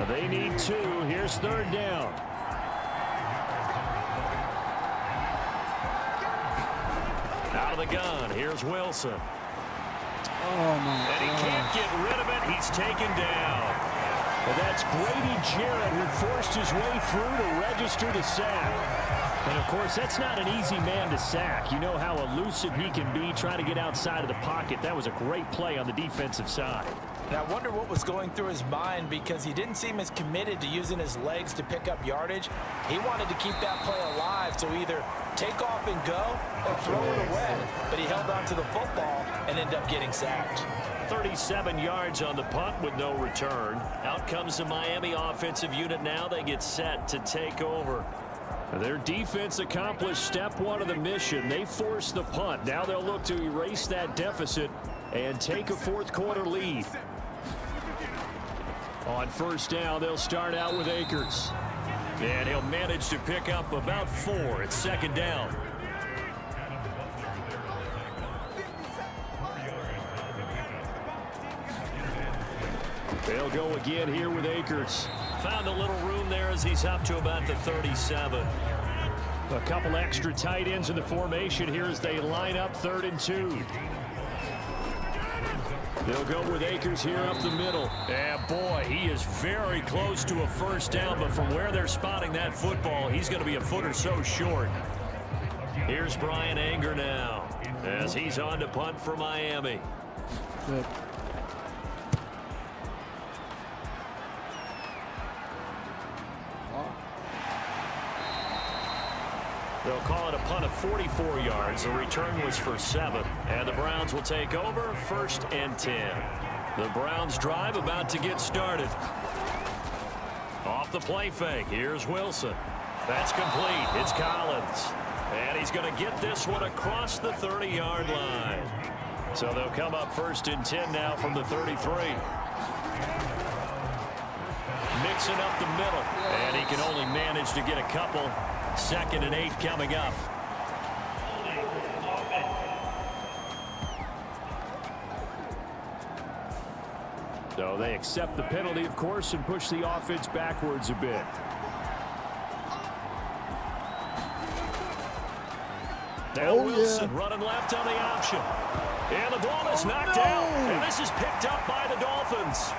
They need 2. Here's third down. Out of the gun, here's Wilson. Oh, my And he can't get rid of it. He's taken down. Well, that's Grady Jarrett who forced his way through to register the sack. And, of course, that's not an easy man to sack. You know how elusive he can be trying to get outside of the pocket. That was a great play on the defensive side. And I wonder what was going through his mind because he didn't seem as committed to using his legs to pick up yardage. He wanted to keep that play alive, so either take off and go or throw it away. But he held on to the football and ended up getting sacked. 37 yards on the punt with no return. Out comes the Miami offensive unit now. They get set to take over. Their defense accomplished step 1 of the mission. They forced the punt. Now they'll look to erase that deficit and take a fourth quarter lead. On first down, they'll start out with Akers. And he'll manage to pick up about 4. It's second down. They'll go again here with Akers. Found a little room there as he's up to about the 37. A couple extra tight ends in the formation here as they line up 3rd and 2. They'll go with Akers here up the middle. Yeah, boy, he is very close to a first down, but from where they're spotting that football, he's going to be a foot or so short. Here's Brian Anger now as he's on to punt for Miami. Good. They'll call it a punt of 44 yards. The return was for 7. And the Browns will take over 1st and 10. The Browns drive about to get started. Off the play fake. Here's Wilson. That's complete. It's Collins. And he's going to get this one across the 30-yard line. So they'll come up 1st and 10 now from the 33. Mixing up the middle. And he can only manage to get a couple. 2nd and 8 coming up. So they accept the penalty, of course, and push the offense backwards a bit. Now Wilson running left on the option. And the ball is knocked out. And this is picked up by the Dolphins.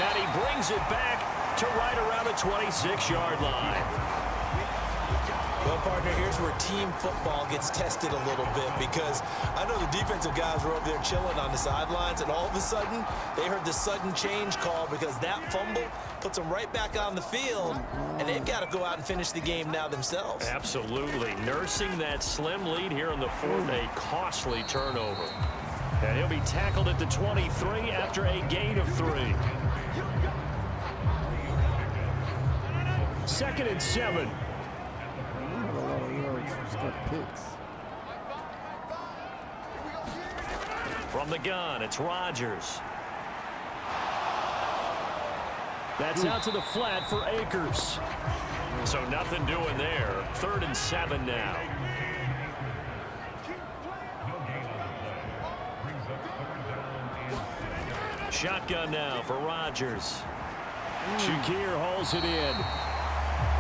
And he brings it back to right around the 26-yard line. Well, partner, here's where team football gets tested a little bit, because I know the defensive guys were over there chilling on the sidelines, and all of a sudden they heard the sudden change call because that fumble puts them right back on the field, and they've got to go out and finish the game now themselves. Absolutely. Nursing that slim lead here in the 4th, a costly turnover. And he'll be tackled at the 23 after a gain of 3. 2nd and 7. From the gun, it's Rodgers. That's out to the flat for Akers. So nothing doing there. 3rd and 7 now. Shotgun now for Rodgers. Shakir hauls it in.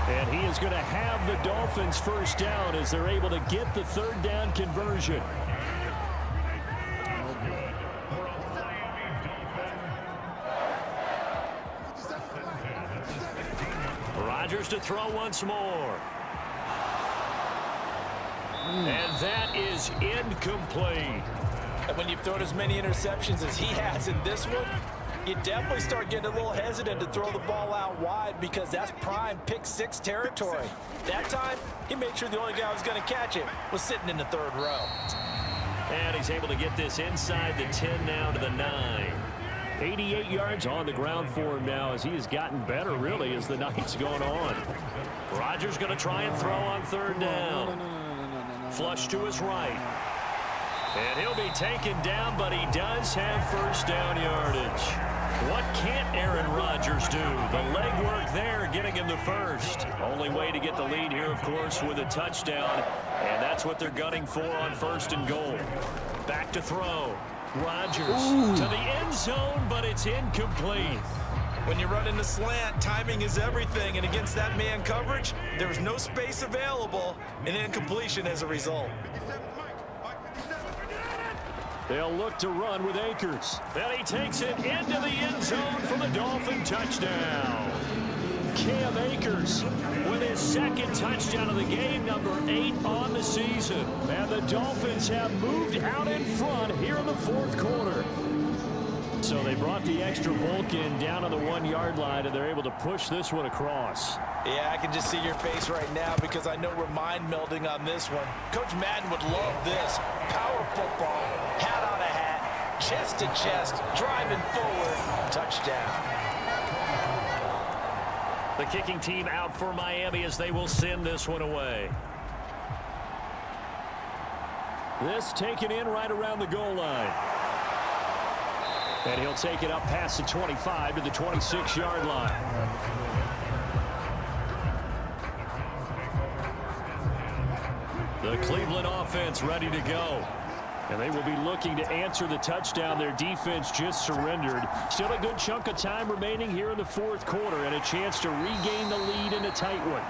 And he is going to have the Dolphins first down as they're able to get the 3rd down conversion. Rodgers to throw once more. And that is incomplete. And when you've thrown as many interceptions as he has in this one, you definitely start getting a little hesitant to throw the ball out wide, because that's prime pick-6 territory. That time, he made sure the only guy who was going to catch it was sitting in the 3rd row. And he's able to get this inside the 10 now to the 9. 88 yards on the ground for him now as he has gotten better, really, as the night's gone on. Rodgers going to try and throw on 3rd down. Flush to his right. And he'll be taken down, but he does have first down yardage. What can't Aaron Rodgers do? The legwork there, getting him the first. Only way to get the lead here, of course, with a touchdown. And that's what they're gunning for on 1st and goal. Back to throw. Rodgers to the end zone, but it's incomplete. When you're running the slant, timing is everything. And against that man coverage, there's no space available. And incompletion as a result. They'll look to run with Akers. And he takes it into the end zone for the Dolphin touchdown. Cam Akers with his 2nd touchdown of the game, number 8 on the season. And the Dolphins have moved out in front here in the 4th quarter. So they brought the extra bulk in down on the 1-yard line, and they're able to push this one across. Yeah, I can just see your face right now, because I know we're mind melding on this one. Coach Madden would love this. Power football, hat on a hat, chest to chest, driving forward, touchdown. The kicking team out for Miami as they will send this one away. This taken in right around the goal line. And he'll take it up past the 25 to the 26-yard line. The Cleveland offense ready to go. And they will be looking to answer the touchdown their defense just surrendered. Still a good chunk of time remaining here in the fourth quarter and a chance to regain the lead in a tight one.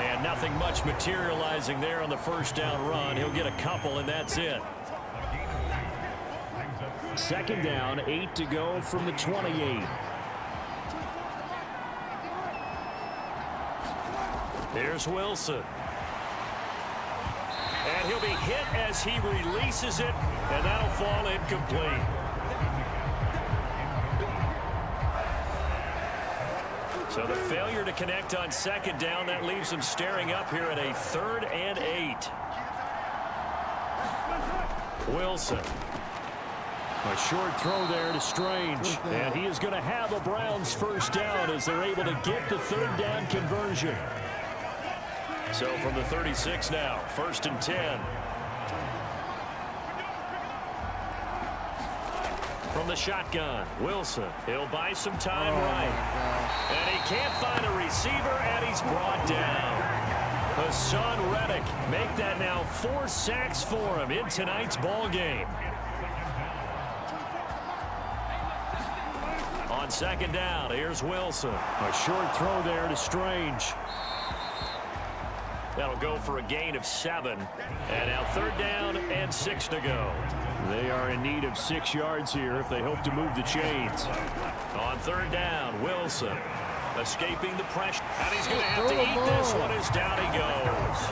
And nothing much materializing there on the first down run. He'll get a couple, and that's it. Second down, 8 to go from the 28. Here's Wilson. And he'll be hit as he releases it, and that'll fall incomplete. So the failure to connect on second down, that leaves him staring up here at a 3rd and 8. Wilson. A short throw there to Strange. And he is going to have a Browns first down as they're able to get the 3rd down conversion. So from the 36 now, 1st and 10. From the shotgun, Wilson. He'll buy some time right. And he can't find a receiver, and he's brought down. Hassan Reddick make that now 4 sacks for him in tonight's ball game. On second down, here's Wilson. A short throw there to Strange. That'll go for a gain of 7. And now 3rd down and 6 to go. They are in need of 6 yards here if they hope to move the chains. On 3rd down, Wilson escaping the pressure. And he's going to have to eat this one as down he goes.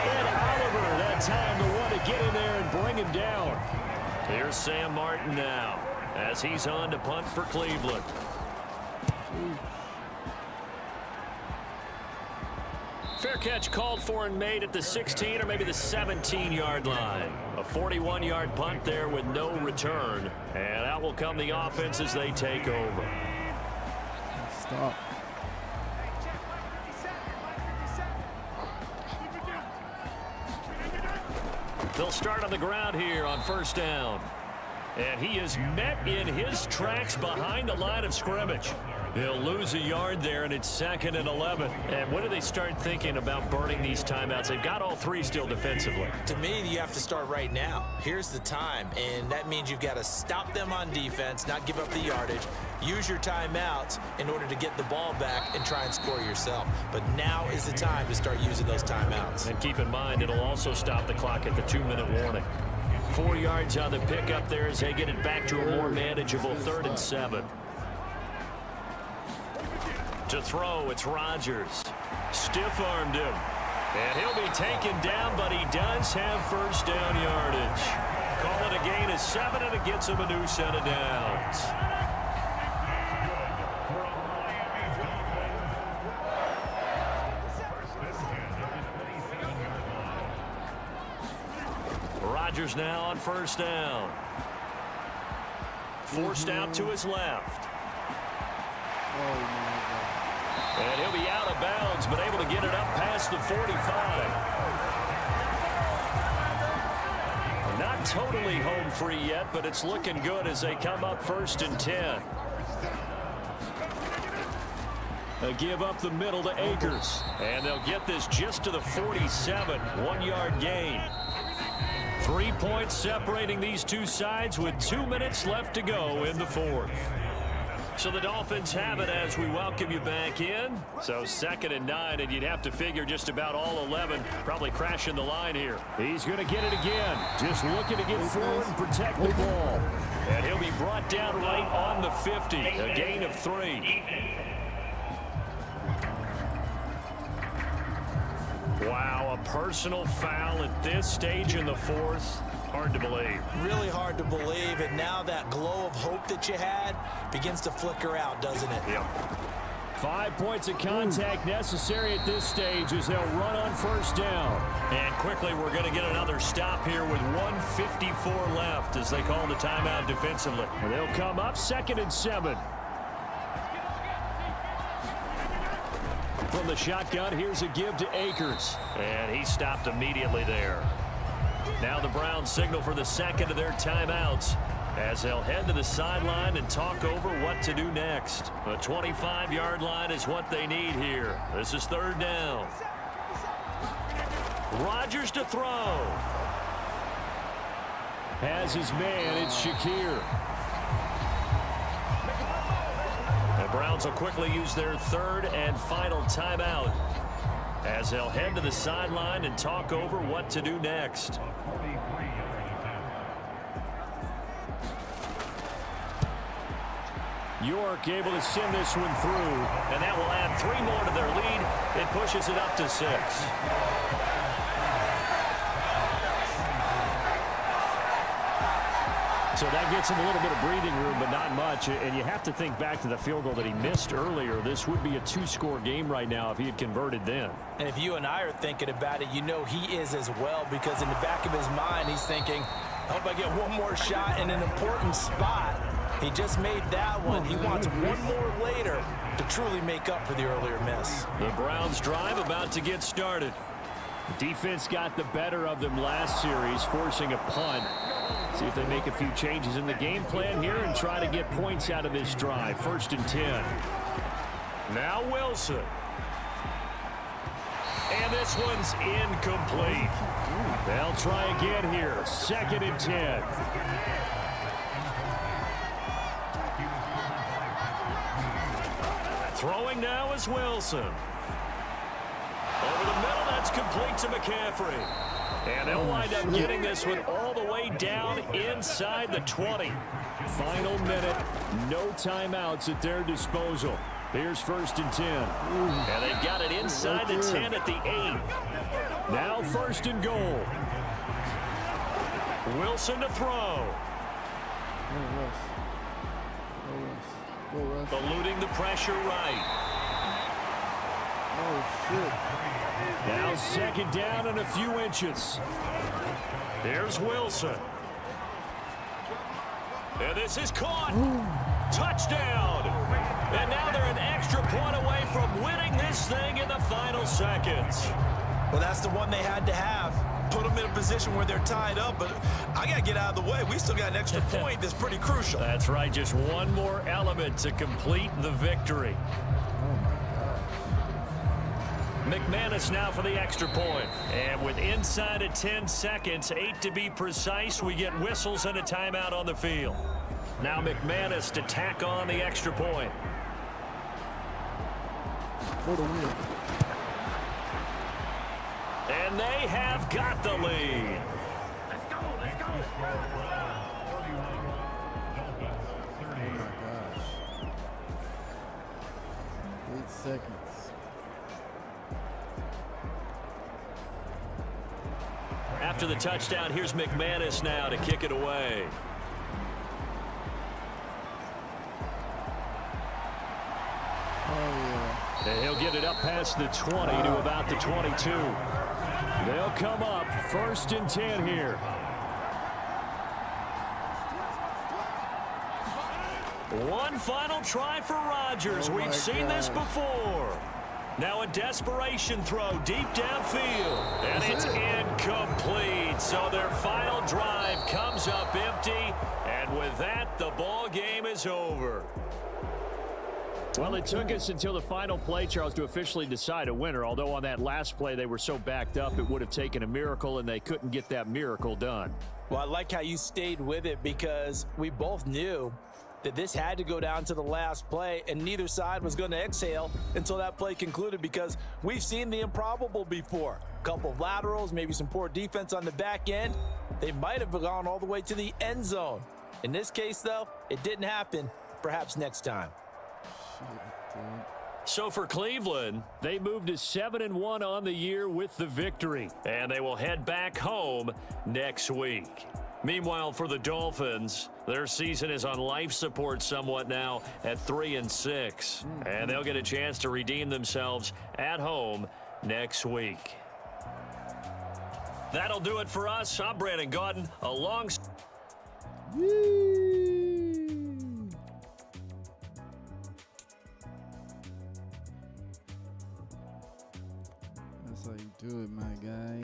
And Oliver, that time the one to get in there and bring him down. Here's Sam Martin now as he's on to punt for Cleveland. Fair catch called for and made at the 16 or maybe the 17-yard line. A 41-yard punt there with no return. And out will come the offense as they take over. Stop. They'll start on the ground here on 1st down. And he is met in his tracks behind the line of scrimmage. He'll lose a yard there, and it's 2nd and 11. And when do they start thinking about burning these timeouts? They've got all 3 still defensively. To me, you have to start right now. Here's the time, and that means you've got to stop them on defense, not give up the yardage, use your timeouts in order to get the ball back and try and score yourself. But now is the time to start using those timeouts. And keep in mind, it'll also stop the clock at the 2-minute warning. 4 yards on the pickup there as they get it back to a more manageable 3rd and 7. To throw, it's Rodgers. Stiff-armed him. And he'll be taken down, but he does have first down yardage. Call it a gain of 7, and it gets him a new set of downs. Rodgers now on 1st down. Forced out to his left. And he'll be out of bounds, but able to get it up past the 45. Not totally home free yet, but it's looking good as they come up 1st and 10. They give up the middle to Akers. And they'll get this just to the 47. 1-yard gain. 3 points separating these two sides with 2 minutes left to go in the 4th. So the Dolphins have it as we welcome you back in. So 2nd and 9, and you'd have to figure just about all 11 probably crashing the line here. He's going to get it again. Just looking to get forward and protect the ball. And he'll be brought down right on the 50. A gain of 3. Wow, a personal foul at this stage in the 4th. Hard to believe. Really hard to believe, and now that glow of hope that you had begins to flicker out, doesn't it? Yep. 5 points of contact necessary at this stage as they'll run on 1st down. And quickly, we're going to get another stop here with 1:54 left as they call the timeout defensively. And they'll come up 2nd and 7. From the shotgun, here's a give to Akers. And he stopped immediately there. Now the Browns signal for the 2nd of their timeouts as they'll head to the sideline and talk over what to do next. A 25-yard line is what they need here. This is 3rd down. Rodgers to throw. has his man. It's Shakir. The Browns will quickly use their third and final timeout as they'll head to the sideline and talk over what to do next. York able to send this one through. And that will add 3 more to their lead. It pushes it up to 6. So that gets him a little bit of breathing room, but not much. And you have to think back to the field goal that he missed earlier. This would be a 2-score game right now if he had converted then. And if you and I are thinking about it, you know he is as well, because in the back of his mind, he's thinking, I hope I get one more shot in an important spot. He just made that one. He wants one more later to truly make up for the earlier miss. The Browns drive about to get started. The defense got the better of them last series, forcing a punt. See if they make a few changes in the game plan here and try to get points out of this drive. 1st and 10. Now Wilson. And this one's incomplete. They'll try again here. 2nd and 10. Throwing now is Wilson. Over the middle, that's complete to McCaffrey. And they'll wind up getting this one all the way down inside the 20. Final minute, no timeouts at their disposal. Here's 1st and 10. And they've got it inside the 10 at the 8. Now 1st and goal. Wilson to throw. Go Russ. Eluding the pressure right. Oh, shit. Now 2nd down and a few inches. Here's Wilson. And this is caught. Touchdown. And now they're an extra point away from winning this thing in the final seconds. Well, that's the one they had to have. Put them in a position where they're tied up, but I got to get out of the way. We still got an extra point that's pretty crucial. That's right. Just one more element to complete the victory. McManus now for the extra point. And with inside of 10 seconds, 8 to be precise, we get whistles and a timeout on the field. Now McManus to tack on the extra point. For the win. And they have got the lead. Oh my gosh. 8 seconds. After the touchdown, here's McManus now to kick it away. Oh, yeah. And he'll get it up past the 20 to about the 22. They'll come up 1st and 10 here. One final try for Rodgers. Oh We've seen this gosh. before. Now a desperation throw deep downfield. And it's incomplete. So their final drive comes up empty. And with that, the ball game is over. Well, it took us until the final play, Charles, to officially decide a winner. Although on that last play, they were so backed up, it would have taken a miracle, and they couldn't get that miracle done. Well, I like how you stayed with it, because we both knew that this had to go down to the last play, and neither side was going to exhale until that play concluded, because we've seen the improbable before. A couple of laterals, maybe some poor defense on the back end. They might have gone all the way to the end zone. In this case, though, it didn't happen. Perhaps next time. So for Cleveland, They moved to 7-1 on the year with the victory. and they will head back home next week. Meanwhile, for the Dolphins, their season is on life support somewhat now at 3-6. And they'll get a chance to redeem themselves at home next week. That'll do it for us. I'm Brandon Gaudin, along. That's how you do it, my guy.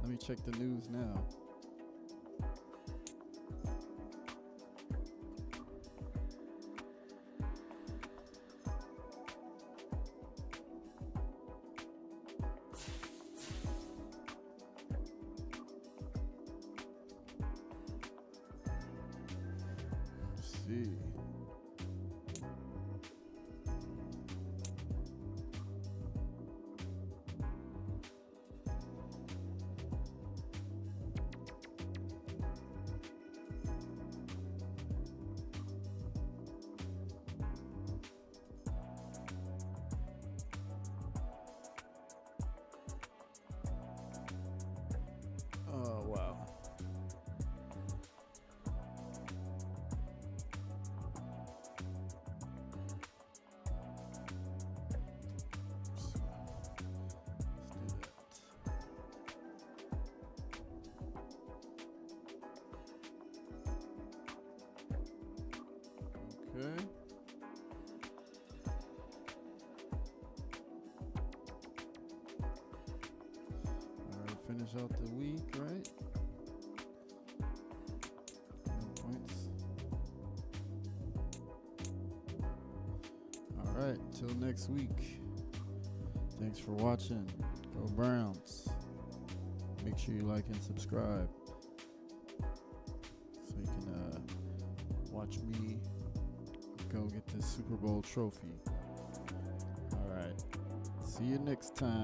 Let me check the news now. see. Oh, wow. Okay. All right, finish out the week, right? No points. All right, till next week. Thanks for watching. Go Browns. Make sure you like and subscribe so you can watch me go get this Super Bowl trophy. All right. See you next time.